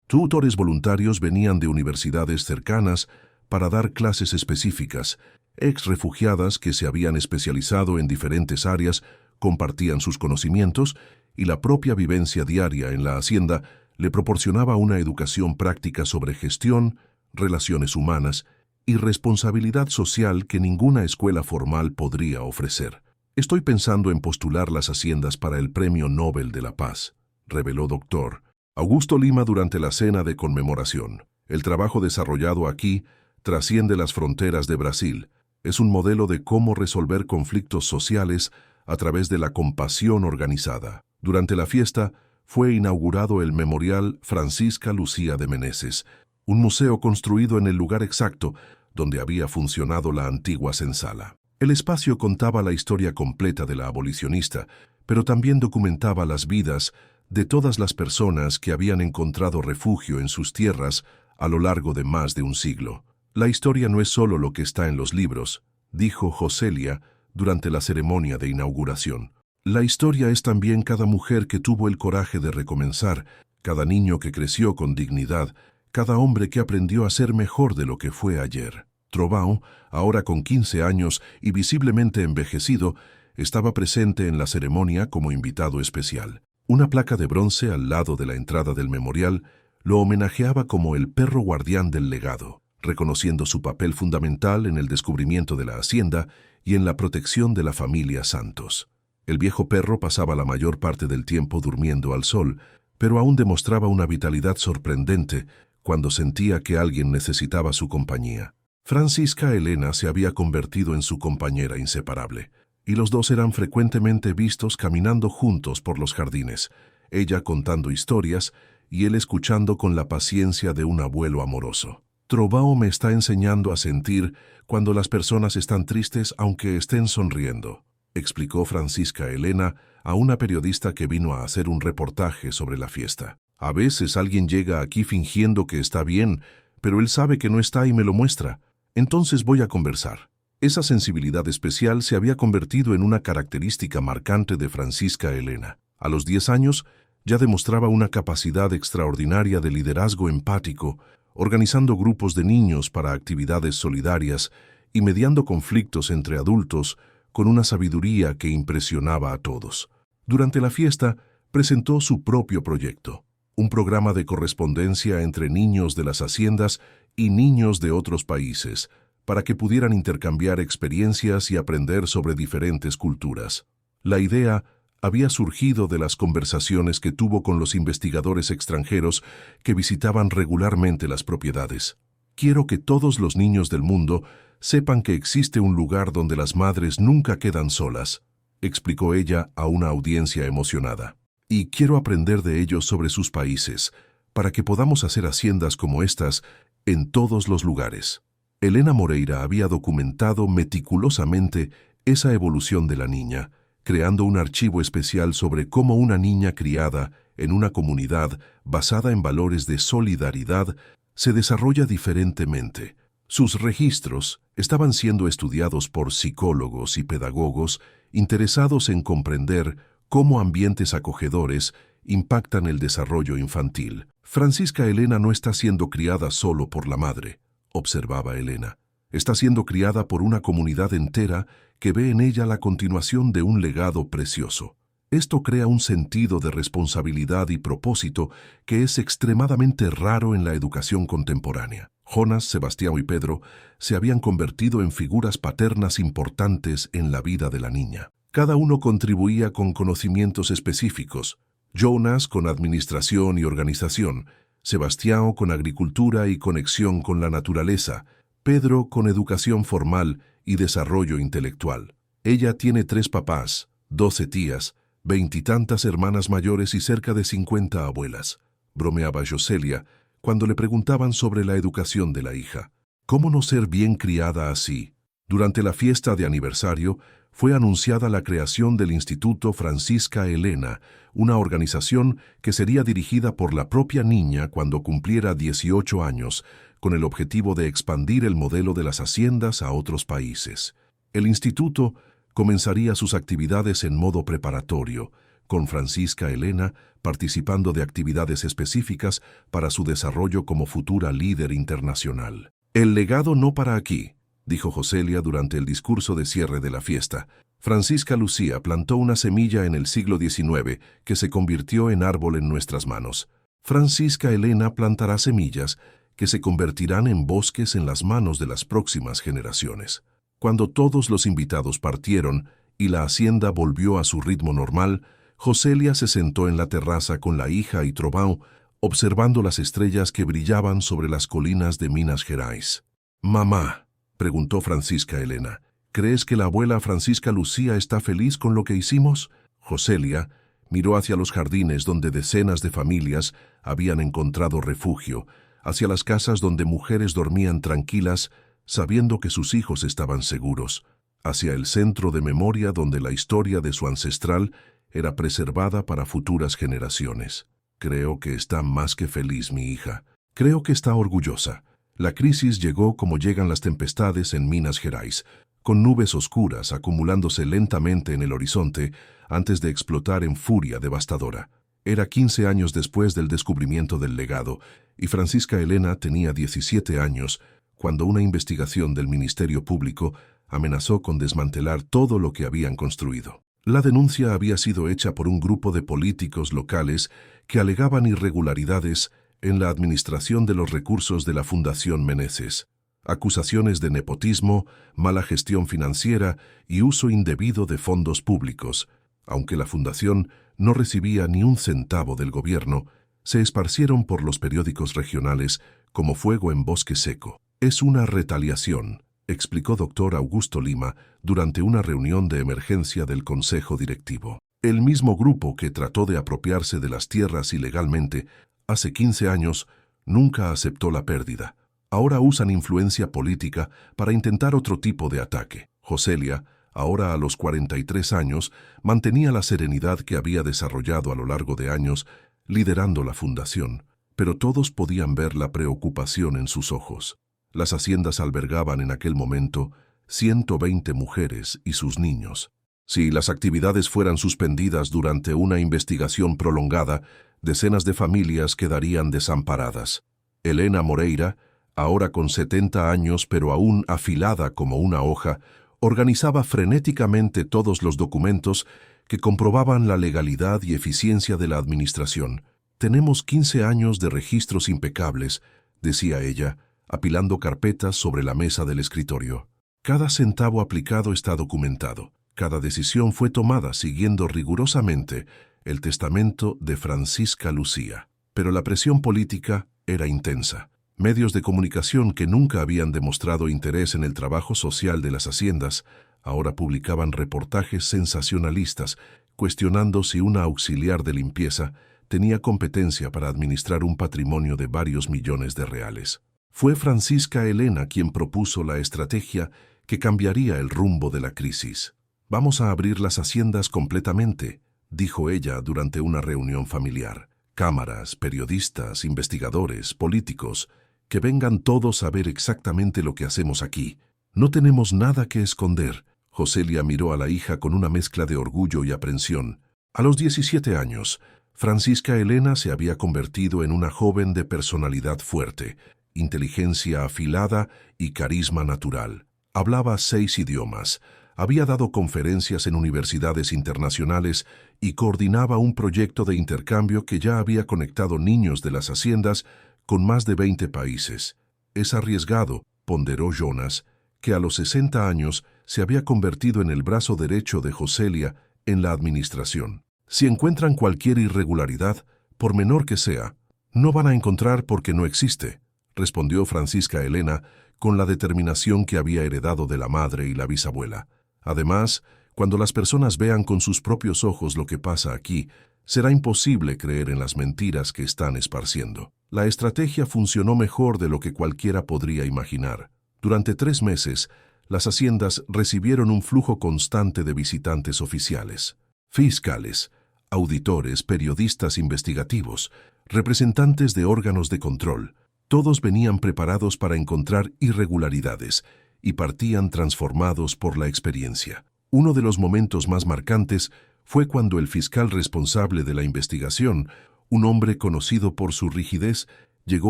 A: Tutores voluntarios venían de universidades cercanas para dar clases específicas. Ex-refugiadas que se habían especializado en diferentes áreas compartían sus conocimientos y la propia vivencia diaria en la hacienda le proporcionaba una educación práctica sobre gestión, relaciones humanas y responsabilidad social que ninguna escuela formal podría ofrecer. «Estoy pensando en postular las haciendas para el Premio Nobel de la Paz», reveló Dr. Augusto Lima durante la cena de conmemoración. «El trabajo desarrollado aquí trasciende las fronteras de Brasil. Es un modelo de cómo resolver conflictos sociales a través de la compasión organizada». Durante la fiesta, fue inaugurado el Memorial Francisca Lucía de Meneses, un museo construido en el lugar exacto donde había funcionado la antigua senzala. El espacio contaba la historia completa de la abolicionista, pero también documentaba las vidas de todas las personas que habían encontrado refugio en sus tierras a lo largo de más de un siglo. La historia no es solo lo que está en los libros, dijo Joselia durante la ceremonia de inauguración. La historia es también cada mujer que tuvo el coraje de recomenzar, cada niño que creció con dignidad, cada hombre que aprendió a ser mejor de lo que fue ayer. Trovão, ahora con 15 años y visiblemente envejecido, estaba presente en la ceremonia como invitado especial. Una placa de bronce al lado de la entrada del memorial lo homenajeaba como el perro guardián del legado, reconociendo su papel fundamental en el descubrimiento de la hacienda y en la protección de la familia Santos. El viejo perro pasaba la mayor parte del tiempo durmiendo al sol, pero aún demostraba una vitalidad sorprendente cuando sentía que alguien necesitaba su compañía. Francisca Elena se había convertido en su compañera inseparable, y los dos eran frecuentemente vistos caminando juntos por los jardines, ella contando historias y él escuchando con la paciencia de un abuelo amoroso. Trovão me está enseñando a sentir cuando las personas están tristes aunque estén sonriendo, explicó Francisca Elena a una periodista que vino a hacer un reportaje sobre la fiesta. A veces alguien llega aquí fingiendo que está bien, pero él sabe que no está y me lo muestra. Entonces voy a conversar. Esa sensibilidad especial se había convertido en una característica marcante de Francisca Elena. A los 10 años ya demostraba una capacidad extraordinaria de liderazgo empático, organizando grupos de niños para actividades solidarias y mediando conflictos entre adultos con una sabiduría que impresionaba a todos. Durante la fiesta, presentó su propio proyecto, un programa de correspondencia entre niños de las haciendas y niños de otros países, para que pudieran intercambiar experiencias y aprender sobre diferentes culturas. La idea había surgido de las conversaciones que tuvo con los investigadores extranjeros que visitaban regularmente las propiedades. Quiero que todos los niños del mundo sepan que existe un lugar donde las madres nunca quedan solas, explicó ella a una audiencia emocionada. Y quiero aprender de ellos sobre sus países, para que podamos hacer haciendas como estas en todos los lugares. Elena Moreira había documentado meticulosamente esa evolución de la niña, creando un archivo especial sobre cómo una niña criada en una comunidad basada en valores de solidaridad se desarrolla diferentemente. Sus registros estaban siendo estudiados por psicólogos y pedagogos interesados en comprender cómo ambientes acogedores impactan el desarrollo infantil. Francisca Elena no está siendo criada solo por la madre, observaba Elena. Está siendo criada por una comunidad entera que ve en ella la continuación de un legado precioso. Esto crea un sentido de responsabilidad y propósito que es extremadamente raro en la educación contemporánea. Jonas, Sebastião y Pedro se habían convertido en figuras paternas importantes en la vida de la niña. Cada uno contribuía con conocimientos específicos. Jonas con administración y organización, Sebastião con agricultura y conexión con la naturaleza, Pedro con educación formal y desarrollo intelectual. Ella tiene 3 papás, 12 tías, 20 y tantas hermanas mayores y cerca de 50 abuelas, bromeaba Joselia cuando le preguntaban sobre la educación de la hija. ¿Cómo no ser bien criada así? Durante la fiesta de aniversario, fue anunciada la creación del Instituto Francisca Elena, una organización que sería dirigida por la propia niña cuando cumpliera 18 años, con el objetivo de expandir el modelo de las haciendas a otros países. El instituto comenzaría sus actividades en modo preparatorio, con Francisca Elena participando de actividades específicas para su desarrollo como futura líder internacional. El legado no para aquí, dijo Joselia durante el discurso de cierre de la fiesta. Francisca Lucía plantó una semilla en el siglo XIX que se convirtió en árbol en nuestras manos. Francisca Elena plantará semillas que se convertirán en bosques en las manos de las próximas generaciones. Cuando todos los invitados partieron y la hacienda volvió a su ritmo normal, Joselia se sentó en la terraza con la hija y Trovão, observando las estrellas que brillaban sobre las colinas de Minas Gerais. «Mamá», preguntó Francisca Elena, «¿crees que la abuela Francisca Lucía está feliz con lo que hicimos?» Joselia, Miró hacia los jardines donde decenas de familias habían encontrado refugio, hacia las casas donde mujeres dormían tranquilas, sabiendo que sus hijos estaban seguros, hacia el centro de memoria donde la historia de su ancestral era preservada para futuras generaciones. Creo que está más que feliz, mi hija. Creo que está orgullosa. La crisis llegó como llegan las tempestades en Minas Gerais, con nubes oscuras acumulándose lentamente en el horizonte antes de explotar en furia devastadora. Era 15 años después del descubrimiento del legado, y Francisca Elena tenía 17 años, cuando una investigación del Ministerio Público amenazó con desmantelar todo lo que habían construido. La denuncia había sido hecha por un grupo de políticos locales que alegaban irregularidades en la administración de los recursos de la Fundación Meneses, acusaciones de nepotismo, mala gestión financiera y uso indebido de fondos públicos. Aunque la fundación no recibía ni un centavo del gobierno, se esparcieron por los periódicos regionales como fuego en bosque seco. Es una retaliación, explicó Dr. Augusto Lima durante una reunión de emergencia del Consejo Directivo. El mismo grupo que trató de apropiarse de las tierras ilegalmente hace 15 años nunca aceptó la pérdida. Ahora usan influencia política para intentar otro tipo de ataque. Joselia, ahora a los 43 años, mantenía la serenidad que había desarrollado a lo largo de años, liderando la fundación, pero todos podían ver la preocupación en sus ojos. Las haciendas albergaban en aquel momento 120 mujeres y sus niños. Si las actividades fueran suspendidas durante una investigación prolongada, decenas de familias quedarían desamparadas. Elena Moreira, ahora con 70 años pero aún afilada como una hoja, organizaba frenéticamente todos los documentos que comprobaban la legalidad y eficiencia de la administración. «Tenemos 15 años de registros impecables», decía ella, apilando carpetas sobre la mesa del escritorio. Cada centavo aplicado está documentado. Cada decisión fue tomada siguiendo rigurosamente el testamento de Francisca Lucía. Pero la presión política era intensa. Medios de comunicación que nunca habían demostrado interés en el trabajo social de las haciendas ahora publicaban reportajes sensacionalistas cuestionando si una auxiliar de limpieza tenía competencia para administrar un patrimonio de varios millones de reales. Fue Francisca Elena quien propuso la estrategia que cambiaría el rumbo de la crisis. «Vamos a abrir las haciendas completamente», dijo ella durante una reunión familiar. «Cámaras, periodistas, investigadores, políticos, que vengan todos a ver exactamente lo que hacemos aquí. No tenemos nada que esconder». Joselia miró a la hija con una mezcla de orgullo y aprensión. A los 17 años, Francisca Elena se había convertido en una joven de personalidad fuerte, inteligencia afilada y carisma natural. Hablaba 6 idiomas, había dado conferencias en universidades internacionales y coordinaba un proyecto de intercambio que ya había conectado niños de las haciendas con más de 20 países. «Es arriesgado», ponderó Jonas, que a los 60 años se había convertido en el brazo derecho de Joselia en la administración. «Si encuentran cualquier irregularidad, por menor que sea, no van a encontrar porque no existe», respondió Francisca Elena con la determinación que había heredado de la madre y la bisabuela. «Además, cuando las personas vean con sus propios ojos lo que pasa aquí, será imposible creer en las mentiras que están esparciendo». La estrategia funcionó mejor de lo que cualquiera podría imaginar. Durante 3 meses, las haciendas recibieron un flujo constante de visitantes oficiales, fiscales, auditores, periodistas investigativos, representantes de órganos de control. Todos venían preparados para encontrar irregularidades y partían transformados por la experiencia. Uno de los momentos más marcantes fue cuando el fiscal responsable de la investigación, un hombre conocido por su rigidez, llegó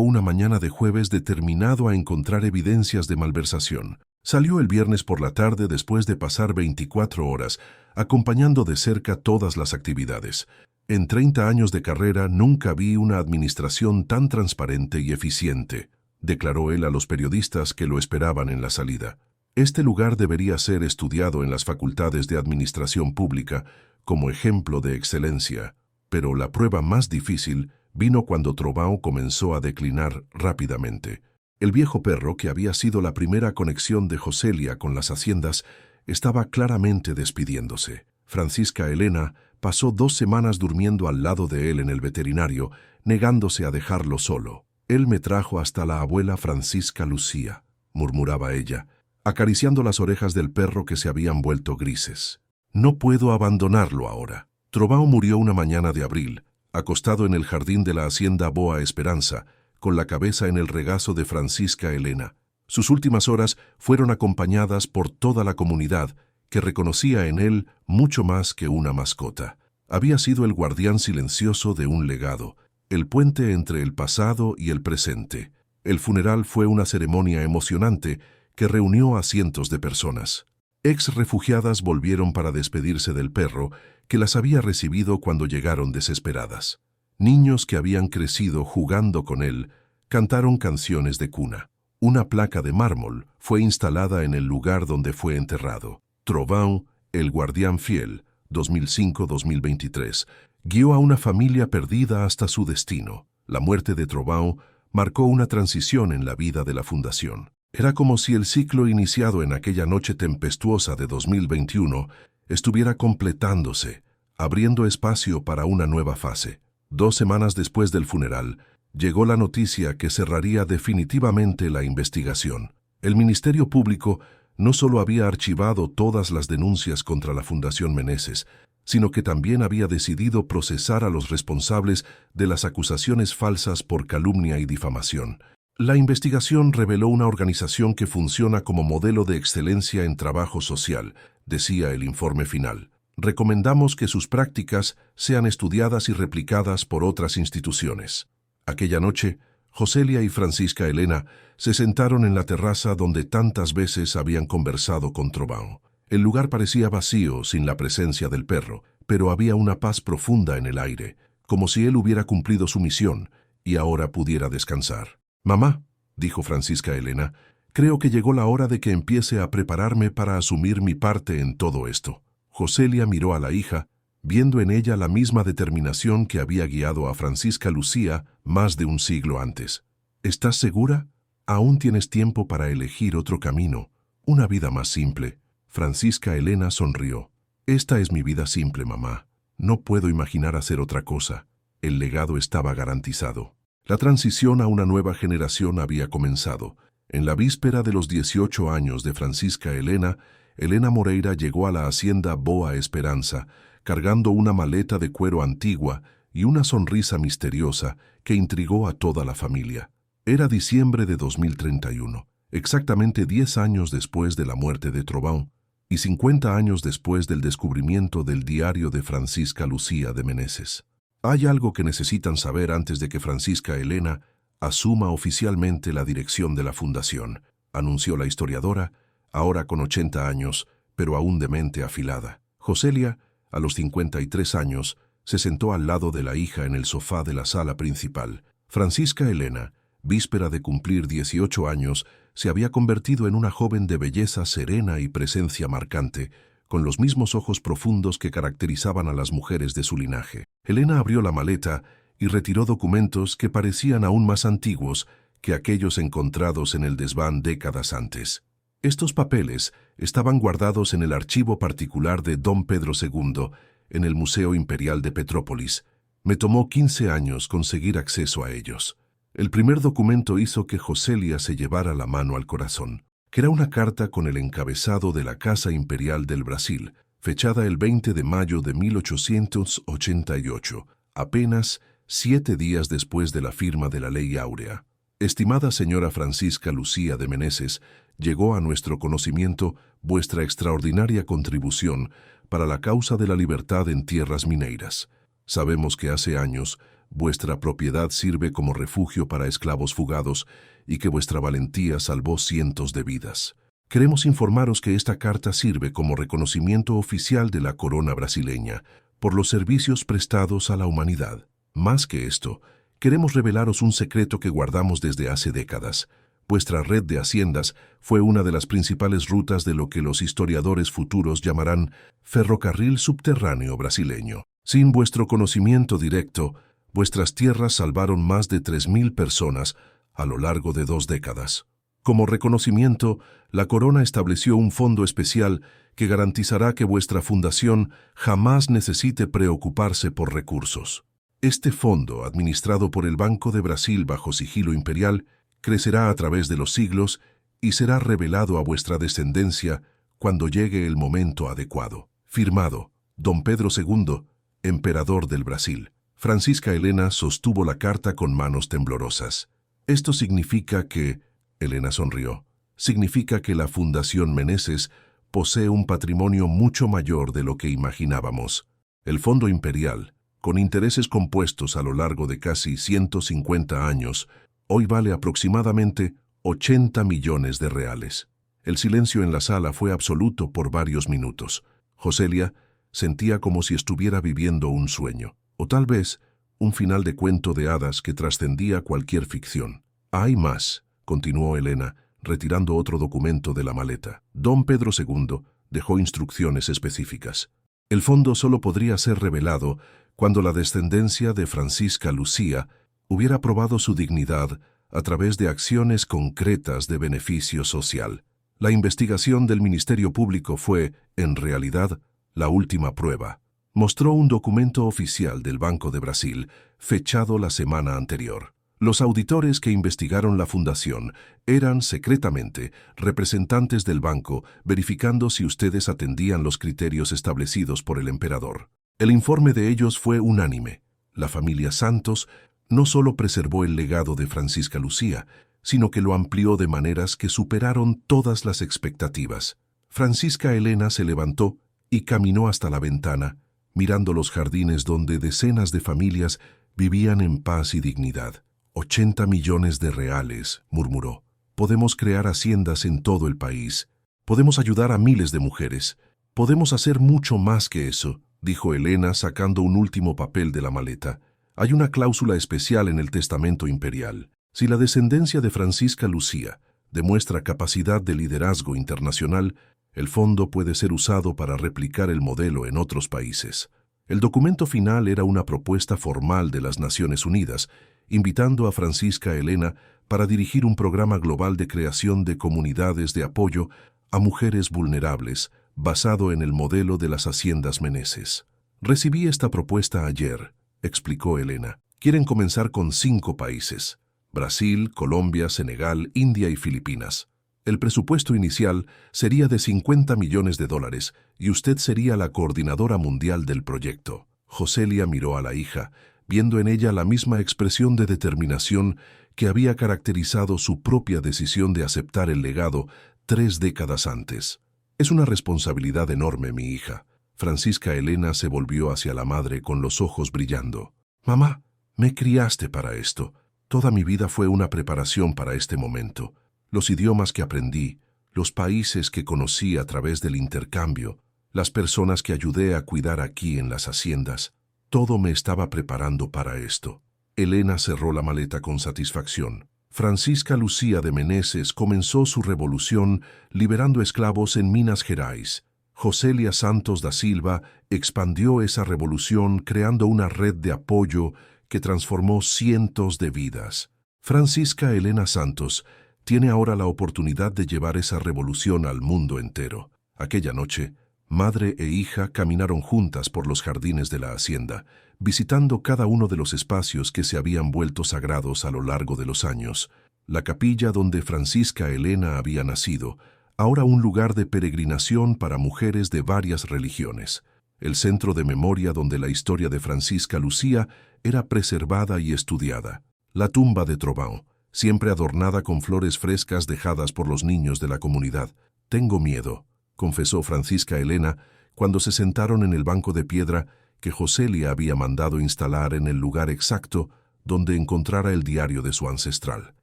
A: una mañana de jueves determinado a encontrar evidencias de malversación. Salió el viernes por la tarde después de pasar 24 horas, acompañando de cerca todas las actividades. «En 30 años de carrera nunca vi una administración tan transparente y eficiente», declaró él a los periodistas que lo esperaban en la salida. «Este lugar debería ser estudiado en las facultades de administración pública como ejemplo de excelencia». Pero la prueba más difícil vino cuando Trovão comenzó a declinar rápidamente. El viejo perro, que había sido la primera conexión de Joselia con las haciendas, estaba claramente despidiéndose. Francisca Elena pasó 2 semanas durmiendo al lado de él en el veterinario, negándose a dejarlo solo. Él me trajo hasta la abuela Francisca Lucía, murmuraba ella, acariciando las orejas del perro que se habían vuelto grises. No puedo abandonarlo ahora. Trovão murió una mañana de abril, acostado en el jardín de la hacienda Boa Esperanza, con la cabeza en el regazo de Francisca Elena. Sus últimas horas fueron acompañadas por toda la comunidad, que reconocía en él mucho más que una mascota. Había sido el guardián silencioso de un legado, el puente entre el pasado y el presente. El funeral fue una ceremonia emocionante que reunió a cientos de personas. Ex-refugiadas volvieron para despedirse del perro, que las había recibido cuando llegaron desesperadas. Niños que habían crecido jugando con él cantaron canciones de cuna. Una placa de mármol fue instalada en el lugar donde fue enterrado. Trovão, el guardián fiel, 2005-2023, guió a una familia perdida hasta su destino. La muerte de Trovão marcó una transición en la vida de la fundación. Era como si el ciclo iniciado en aquella noche tempestuosa de 2021 estuviera completándose, abriendo espacio para una nueva fase. 2 semanas después del funeral, llegó la noticia que cerraría definitivamente la investigación. El Ministerio Público no solo había archivado todas las denuncias contra la Fundación Meneses, sino que también había decidido procesar a los responsables de las acusaciones falsas por calumnia y difamación. La investigación reveló una organización que funciona como modelo de excelencia en trabajo social, decía el informe final. Recomendamos que sus prácticas sean estudiadas y replicadas por otras instituciones. Aquella noche, Joselia y Francisca Elena se sentaron en la terraza donde tantas veces habían conversado con Trovão. El lugar parecía vacío sin la presencia del perro, pero había una paz profunda en el aire, como si él hubiera cumplido su misión y ahora pudiera descansar. «Mamá», dijo Francisca Elena, «creo que llegó la hora de que empiece a prepararme para asumir mi parte en todo esto». Joselia miró a la hija, viendo en ella la misma determinación que había guiado a Francisca Lucía más de un siglo antes. «¿Estás segura? Aún tienes tiempo para elegir otro camino, una vida más simple». Francisca Elena sonrió. «Esta es mi vida simple, mamá. No puedo imaginar hacer otra cosa». El legado estaba garantizado. La transición a una nueva generación había comenzado. En la víspera de los 18 años de Francisca Elena, Elena Moreira llegó a la hacienda Boa Esperanza, cargando una maleta de cuero antigua y una sonrisa misteriosa que intrigó a toda la familia. Era diciembre de 2031, exactamente 10 años después de la muerte de Trovão y 50 años después del descubrimiento del diario de Francisca Lucía de Meneses. Hay algo que necesitan saber antes de que Francisca Elena asuma oficialmente la dirección de la fundación, anunció la historiadora, ahora con 80 años, pero aún de mente afilada. Joselia, a los 53 años, se sentó al lado de la hija en el sofá de la sala principal. Francisca Elena, víspera de cumplir 18 años, se había convertido en una joven de belleza serena y presencia marcante, con los mismos ojos profundos que caracterizaban a las mujeres de su linaje. Elena abrió la maleta y retiró documentos que parecían aún más antiguos que aquellos encontrados en el desván décadas antes. Estos papeles estaban guardados en el archivo particular de Don Pedro II, en el Museo Imperial de Petrópolis. Me tomó 15 años conseguir acceso a ellos. El primer documento hizo que Joselia se llevara la mano al corazón, que era una carta con el encabezado de la Casa Imperial del Brasil, fechada el 20 de mayo de 1888, apenas 7 días después de la firma de la Ley Áurea. Estimada señora Francisca Lucía de Meneses, llegó a nuestro conocimiento vuestra extraordinaria contribución para la causa de la libertad en tierras mineiras. Sabemos que hace años vuestra propiedad sirve como refugio para esclavos fugados y que vuestra valentía salvó cientos de vidas. Queremos informaros que esta carta sirve como reconocimiento oficial de la corona brasileña por los servicios prestados a la humanidad. Más que esto, queremos revelaros un secreto que guardamos desde hace décadas. Vuestra red de haciendas fue una de las principales rutas de lo que los historiadores futuros llamarán ferrocarril subterráneo brasileño. Sin vuestro conocimiento directo, vuestras tierras salvaron más de 3.000 personas a lo largo de 2 décadas. Como reconocimiento, la Corona estableció un fondo especial que garantizará que vuestra fundación jamás necesite preocuparse por recursos. Este fondo, administrado por el Banco de Brasil bajo sigilo imperial, crecerá a través de los siglos y será revelado a vuestra descendencia cuando llegue el momento adecuado. Firmado, Don Pedro II, emperador del Brasil. Francisca Elena sostuvo la carta con manos temblorosas. Esto significa que, Elena sonrió, significa que la Fundación Meneses posee un patrimonio mucho mayor de lo que imaginábamos. El Fondo Imperial, con intereses compuestos a lo largo de casi 150 años, hoy vale aproximadamente 80 millones de reales. El silencio en la sala fue absoluto por varios minutos. Joselia sentía como si estuviera viviendo un sueño, o tal vez un final de cuento de hadas que trascendía cualquier ficción. Hay más, continuó Elena, retirando otro documento de la maleta. Don Pedro II dejó instrucciones específicas. El fondo solo podría ser revelado cuando la descendencia de Francisca Lucía hubiera probado su dignidad a través de acciones concretas de beneficio social. La investigación del Ministerio Público fue, en realidad, la última prueba. Mostró un documento oficial del Banco de Brasil, fechado la semana anterior. Los auditores que investigaron la fundación eran, secretamente, representantes del banco, verificando si ustedes atendían los criterios establecidos por el emperador. El informe de ellos fue unánime. La familia Santos no solo preservó el legado de Francisca Lucía, sino que lo amplió de maneras que superaron todas las expectativas. Francisca Elena se levantó y caminó hasta la ventana, mirando los jardines donde decenas de familias vivían en paz y dignidad. 80 millones de reales, murmuró. Podemos crear haciendas en todo el país. Podemos ayudar a miles de mujeres. Podemos hacer mucho más que eso, dijo Elena sacando un último papel de la maleta. Hay una cláusula especial en el testamento imperial. Si la descendencia de Francisca Lucía demuestra capacidad de liderazgo internacional, el fondo puede ser usado para replicar el modelo en otros países. El documento final era una propuesta formal de las Naciones Unidas, invitando a Francisca Elena para dirigir un programa global de creación de comunidades de apoyo a mujeres vulnerables, basado en el modelo de las haciendas Meneses. Recibí esta propuesta ayer, explicó Elena. Quieren comenzar con 5 países: Brasil, Colombia, Senegal, India y Filipinas. El presupuesto inicial sería de 50 millones de dólares y usted sería la coordinadora mundial del proyecto. Joselia miró a la hija, viendo en ella la misma expresión de determinación que había caracterizado su propia decisión de aceptar el legado 3 décadas antes. Es una responsabilidad enorme, mi hija. Francisca Elena se volvió hacia la madre con los ojos brillando. Mamá, me criaste para esto. Toda mi vida fue una preparación para este momento. Los idiomas que aprendí, los países que conocí a través del intercambio, las personas que ayudé a cuidar aquí en las haciendas, todo me estaba preparando para esto. Elena cerró la maleta con satisfacción. Francisca Lucía de Meneses comenzó su revolución liberando esclavos en Minas Gerais. Joselia Santos da Silva expandió esa revolución creando una red de apoyo que transformó cientos de vidas. Francisca Elena Santos tiene ahora la oportunidad de llevar esa revolución al mundo entero. Aquella noche, madre e hija caminaron juntas por los jardines de la hacienda, visitando cada uno de los espacios que se habían vuelto sagrados a lo largo de los años. La capilla donde Francisca Elena había nacido, ahora un lugar de peregrinación para mujeres de varias religiones. El centro de memoria donde la historia de Francisca Lucía era preservada y estudiada. La tumba de Trovaon, siempre adornada con flores frescas dejadas por los niños de la comunidad. Tengo miedo, confesó Francisca Elena cuando se sentaron en el banco de piedra que Joselia había mandado instalar en el lugar exacto donde encontrara el diario de su ancestral.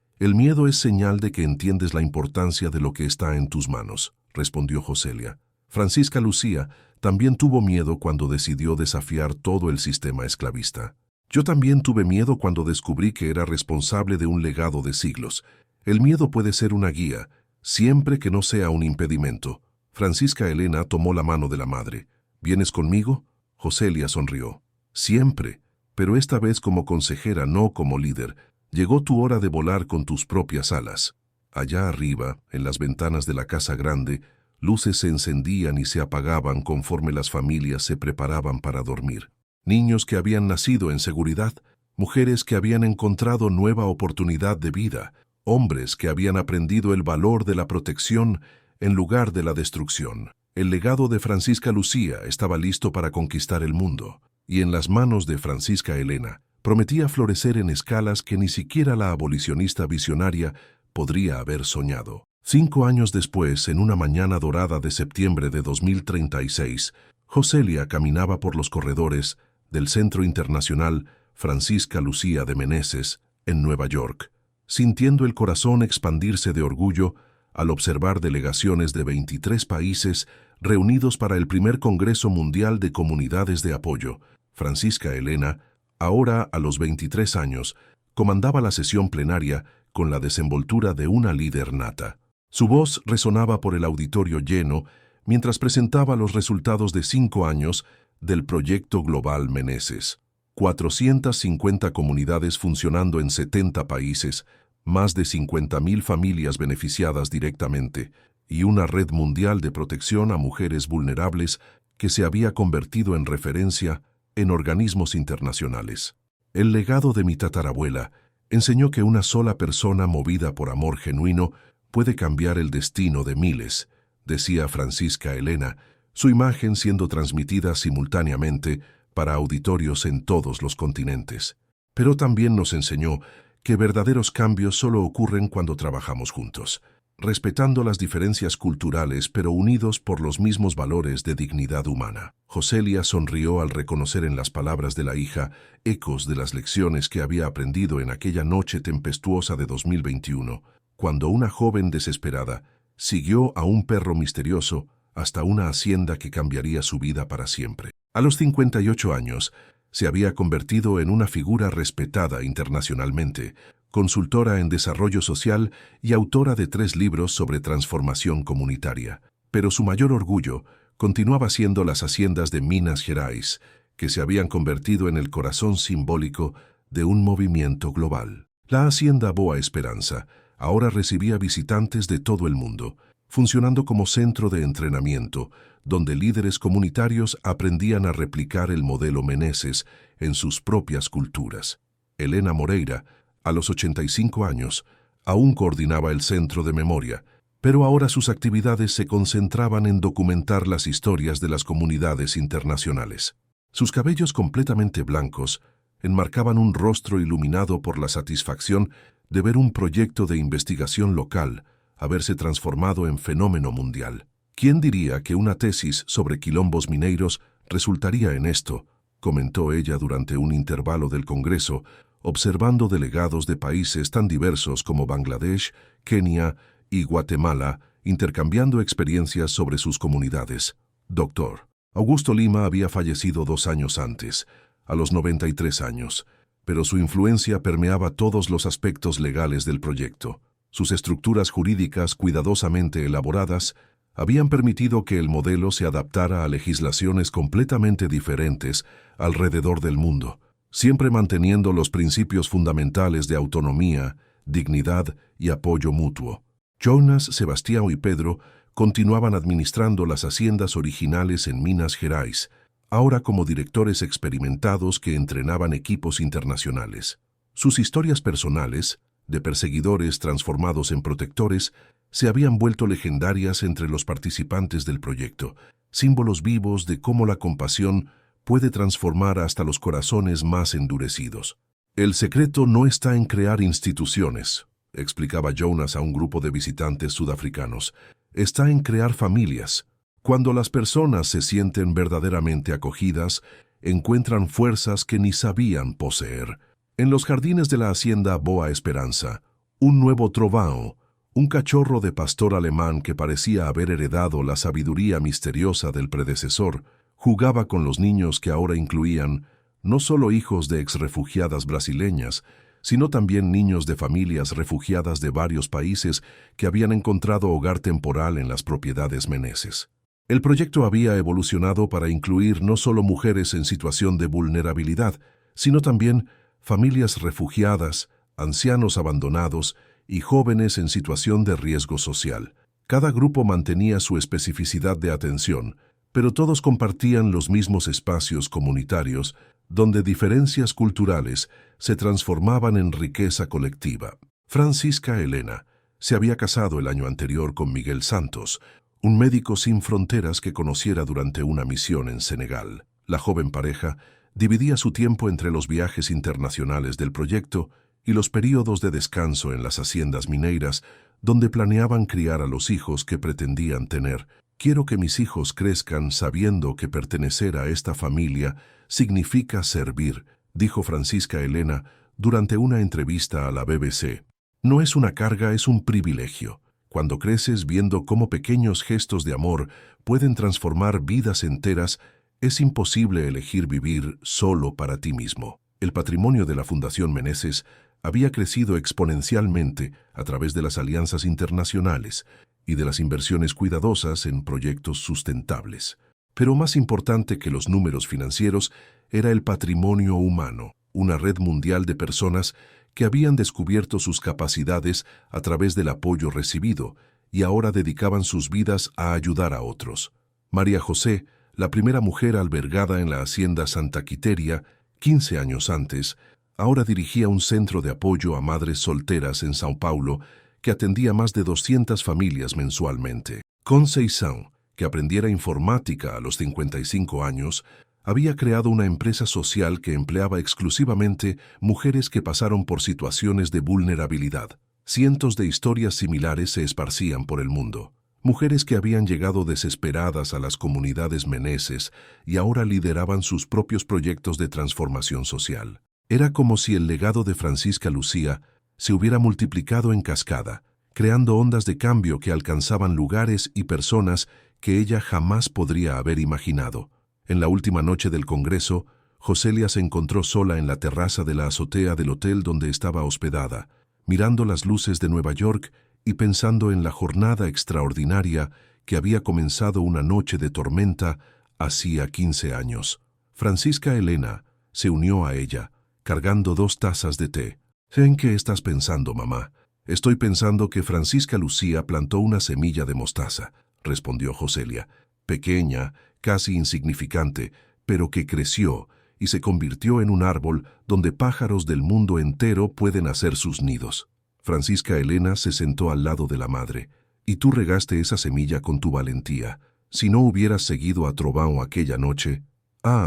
A: El miedo es señal de que entiendes la importancia de lo que está en tus manos, respondió Joselia. Francisca Lucía también tuvo miedo cuando decidió desafiar todo el sistema esclavista. Yo también tuve miedo cuando descubrí que era responsable de un legado de siglos. El miedo puede ser una guía, siempre que no sea un impedimento. Francisca Elena tomó la mano de la madre. ¿Vienes conmigo? Joselia sonrió. Siempre, pero esta vez como consejera, no como líder. Llegó tu hora de volar con tus propias alas. Allá arriba, en las ventanas de la casa grande, luces se encendían y se apagaban conforme las familias se preparaban para dormir. Niños que habían nacido en seguridad, mujeres que habían encontrado nueva oportunidad de vida, hombres que habían aprendido el valor de la protección en lugar de la destrucción. El legado de Francisca Lucía estaba listo para conquistar el mundo, y en las manos de Francisca Elena prometía florecer en escalas que ni siquiera la abolicionista visionaria podría haber soñado. 5 años después, en una mañana dorada de septiembre de 2036, Joselia caminaba por los corredores del Centro Internacional Francisca Lucía de Meneses, en Nueva York, sintiendo el corazón expandirse de orgullo al observar delegaciones de 23 países reunidos para el primer Congreso Mundial de Comunidades de Apoyo. Francisca Elena, ahora a los 23 años, comandaba la sesión plenaria con la desenvoltura de una líder nata. Su voz resonaba por el auditorio lleno mientras presentaba los resultados de 5 años del Proyecto Global Meneses. 450 comunidades funcionando en 70 países, más de 50.000 familias beneficiadas directamente y una red mundial de protección a mujeres vulnerables que se había convertido en referencia en organismos internacionales. El legado de mi tatarabuela enseñó que una sola persona movida por amor genuino puede cambiar el destino de miles, decía Francisca Elena, su imagen siendo transmitida simultáneamente para auditorios en todos los continentes. Pero también nos enseñó que verdaderos cambios solo ocurren cuando trabajamos juntos, respetando las diferencias culturales pero unidos por los mismos valores de dignidad humana. Joselia sonrió al reconocer en las palabras de la hija ecos de las lecciones que había aprendido en aquella noche tempestuosa de 2021, cuando una joven desesperada siguió a un perro misterioso hasta una hacienda que cambiaría su vida para siempre. A los 58 años, se había convertido en una figura respetada internacionalmente, consultora en desarrollo social y autora de 3 libros sobre transformación comunitaria. Pero su mayor orgullo continuaba siendo las haciendas de Minas Gerais, que se habían convertido en el corazón simbólico de un movimiento global. La hacienda Boa Esperanza ahora recibía visitantes de todo el mundo, funcionando como centro de entrenamiento, donde líderes comunitarios aprendían a replicar el modelo Meneses en sus propias culturas. Elena Moreira, a los 85 años, aún coordinaba el centro de memoria, pero ahora sus actividades se concentraban en documentar las historias de las comunidades internacionales. Sus cabellos completamente blancos enmarcaban un rostro iluminado por la satisfacción de ver un proyecto de investigación local haberse transformado en fenómeno mundial. ¿Quién diría que una tesis sobre quilombos mineiros resultaría en esto?, comentó ella durante un intervalo del Congreso, observando delegados de países tan diversos como Bangladesh, Kenia y Guatemala, intercambiando experiencias sobre sus comunidades. Dr. Augusto Lima había fallecido 2 años antes, a los 93 años, pero su influencia permeaba todos los aspectos legales del proyecto. Sus estructuras jurídicas cuidadosamente elaboradas habían permitido que el modelo se adaptara a legislaciones completamente diferentes alrededor del mundo, siempre manteniendo los principios fundamentales de autonomía, dignidad y apoyo mutuo. Jonas, Sebastião y Pedro continuaban administrando las haciendas originales en Minas Gerais, ahora como directores experimentados que entrenaban equipos internacionales. Sus historias personales, de perseguidores transformados en protectores, se habían vuelto legendarias entre los participantes del proyecto, símbolos vivos de cómo la compasión puede transformar hasta los corazones más endurecidos. El secreto no está en crear instituciones, explicaba Jonas a un grupo de visitantes sudafricanos. Está en crear familias. Cuando las personas se sienten verdaderamente acogidas, encuentran fuerzas que ni sabían poseer. En los jardines de la hacienda Boa Esperanza, un nuevo trovão, un cachorro de pastor alemán que parecía haber heredado la sabiduría misteriosa del predecesor, jugaba con los niños que ahora incluían no solo hijos de exrefugiadas brasileñas, sino también niños de familias refugiadas de varios países que habían encontrado hogar temporal en las propiedades Meneses. El proyecto había evolucionado para incluir no solo mujeres en situación de vulnerabilidad, sino también familias refugiadas, ancianos abandonados y jóvenes en situación de riesgo social. Cada grupo mantenía su especificidad de atención, pero todos compartían los mismos espacios comunitarios donde diferencias culturales se transformaban en riqueza colectiva. Francisca Elena se había casado el año anterior con Miguel Santos, un médico sin fronteras que conociera durante una misión en Senegal. La joven pareja dividía su tiempo entre los viajes internacionales del proyecto y los períodos de descanso en las haciendas mineiras, donde planeaban criar a los hijos que pretendían tener. Quiero que mis hijos crezcan sabiendo que pertenecer a esta familia significa servir, dijo Francisca Elena durante una entrevista a la BBC. No es una carga, es un privilegio. Cuando creces viendo cómo pequeños gestos de amor pueden transformar vidas enteras, es imposible elegir vivir solo para ti mismo. El patrimonio de la Fundación Meneses había crecido exponencialmente a través de las alianzas internacionales y de las inversiones cuidadosas en proyectos sustentables. Pero más importante que los números financieros era el patrimonio humano, una red mundial de personas que habían descubierto sus capacidades a través del apoyo recibido y ahora dedicaban sus vidas a ayudar a otros. María José, la primera mujer albergada en la hacienda Santa Quiteria, 15 años antes, ahora dirigía un centro de apoyo a madres solteras en São Paulo que atendía más de 200 familias mensualmente. Conceição, que aprendiera informática a los 55 años, había creado una empresa social que empleaba exclusivamente mujeres que pasaron por situaciones de vulnerabilidad. Cientos de historias similares se esparcían por el mundo. Mujeres que habían llegado desesperadas a las comunidades meneses y ahora lideraban sus propios proyectos de transformación social. Era como si el legado de Francisca Lucía se hubiera multiplicado en cascada, creando ondas de cambio que alcanzaban lugares y personas que ella jamás podría haber imaginado. En la última noche del Congreso, Joselia se encontró sola en la terraza de la azotea del hotel donde estaba hospedada, mirando las luces de Nueva York y pensando en la jornada extraordinaria que había comenzado una noche de tormenta hacía 15 años. Francisca Elena se unió a ella, cargando 2 tazas de té. ¿En qué estás pensando, mamá? Estoy pensando que Francisca Lucía plantó una semilla de mostaza, respondió Joselia, pequeña, casi insignificante, pero que creció y se convirtió en un árbol donde pájaros del mundo entero pueden hacer sus nidos. Francisca Elena se sentó al lado de la madre. Y tú regaste esa semilla con tu valentía. Si no hubieras seguido a Trovão aquella noche,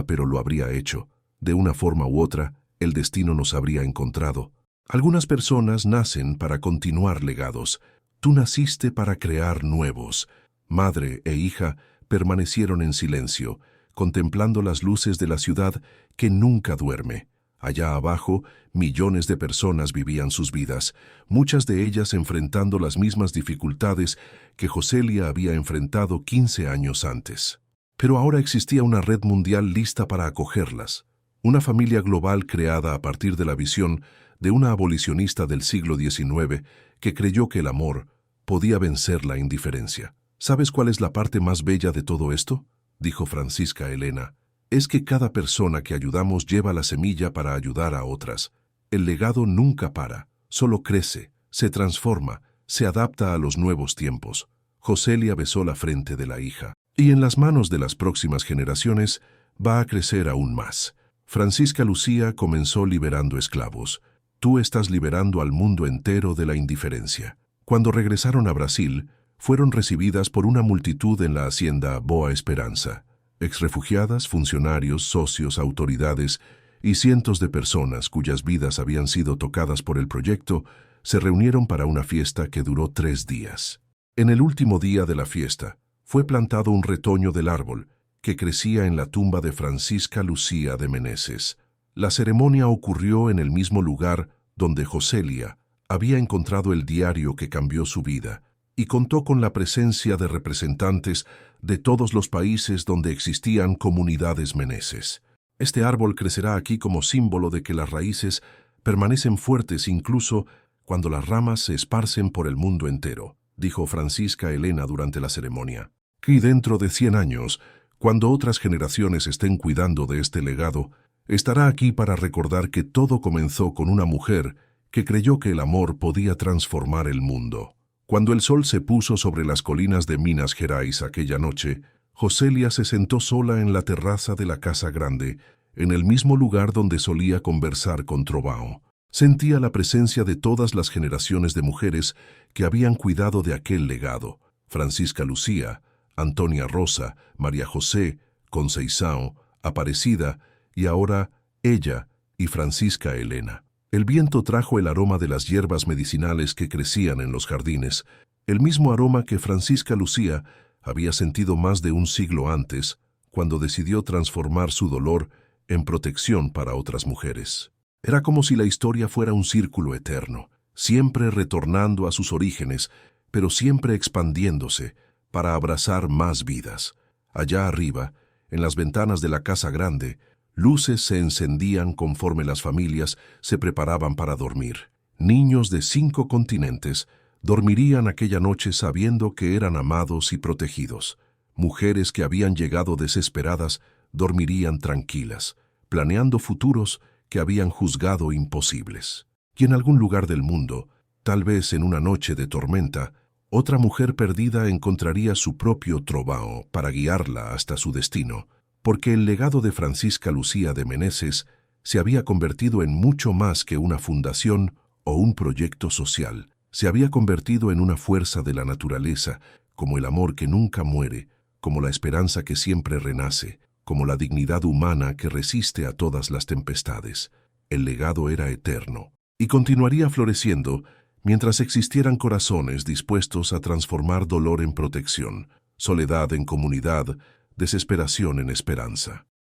A: pero lo habría hecho. De una forma u otra, el destino nos habría encontrado. Algunas personas nacen para continuar legados. Tú naciste para crear nuevos. Madre e hija permanecieron en silencio, contemplando las luces de la ciudad que nunca duerme. Allá abajo, millones de personas vivían sus vidas, muchas de ellas enfrentando las mismas dificultades que Joselia había enfrentado 15 años antes. Pero ahora existía una red mundial lista para acogerlas, una familia global creada a partir de la visión de una abolicionista del siglo XIX que creyó que el amor podía vencer la indiferencia. ¿Sabes cuál es la parte más bella de todo esto?, dijo Francisca Elena. Es que cada persona que ayudamos lleva la semilla para ayudar a otras. El legado nunca para, solo crece, se transforma, se adapta a los nuevos tiempos. Joselia besó la frente de la hija. Y en las manos de las próximas generaciones va a crecer aún más. Francisca Lucía comenzó liberando esclavos. Tú estás liberando al mundo entero de la indiferencia. Cuando regresaron a Brasil, fueron recibidas por una multitud en la hacienda Boa Esperanza. Exrefugiadas, funcionarios, socios, autoridades y cientos de personas cuyas vidas habían sido tocadas por el proyecto se reunieron para una fiesta que duró 3 días. En el último día de la fiesta, fue plantado un retoño del árbol que crecía en la tumba de Francisca Lucía de Meneses. La ceremonia ocurrió en el mismo lugar donde Joselia había encontrado el diario que cambió su vida y contó con la presencia de representantes de todos los países donde existían comunidades meneses. Este árbol crecerá aquí como símbolo de que las raíces permanecen fuertes incluso cuando las ramas se esparcen por el mundo entero, dijo Francisca Elena durante la ceremonia. Y dentro de 100 años, cuando otras generaciones estén cuidando de este legado, estará aquí para recordar que todo comenzó con una mujer que creyó que el amor podía transformar el mundo. Cuando el sol se puso sobre las colinas de Minas Gerais aquella noche, Joselia se sentó sola en la terraza de la casa grande, en el mismo lugar donde solía conversar con Trovão. Sentía la presencia de todas las generaciones de mujeres que habían cuidado de aquel legado: Francisca Lucía, Antonia Rosa, María José, Conceição, Aparecida y ahora ella y Francisca Elena. El viento trajo el aroma de las hierbas medicinales que crecían en los jardines, el mismo aroma que Francisca Lucía había sentido más de un siglo antes, cuando decidió transformar su dolor en protección para otras mujeres. Era como si la historia fuera un círculo eterno, siempre retornando a sus orígenes, pero siempre expandiéndose para abrazar más vidas. Allá arriba, en las ventanas de la casa grande, luces se encendían conforme las familias se preparaban para dormir. Niños de 5 continentes dormirían aquella noche sabiendo que eran amados y protegidos. Mujeres que habían llegado desesperadas dormirían tranquilas, planeando futuros que habían juzgado imposibles. Y en algún lugar del mundo, tal vez en una noche de tormenta, otra mujer perdida encontraría su propio Trovão para guiarla hasta su destino, porque el legado de Francisca Lucía de Meneses se había convertido en mucho más que una fundación o un proyecto social. Se había convertido en una fuerza de la naturaleza, como el amor que nunca muere, como la esperanza que siempre renace, como la dignidad humana que resiste a todas las tempestades. El legado era eterno y continuaría floreciendo mientras existieran corazones dispuestos a transformar dolor en protección, soledad en comunidad, desesperación en esperanza.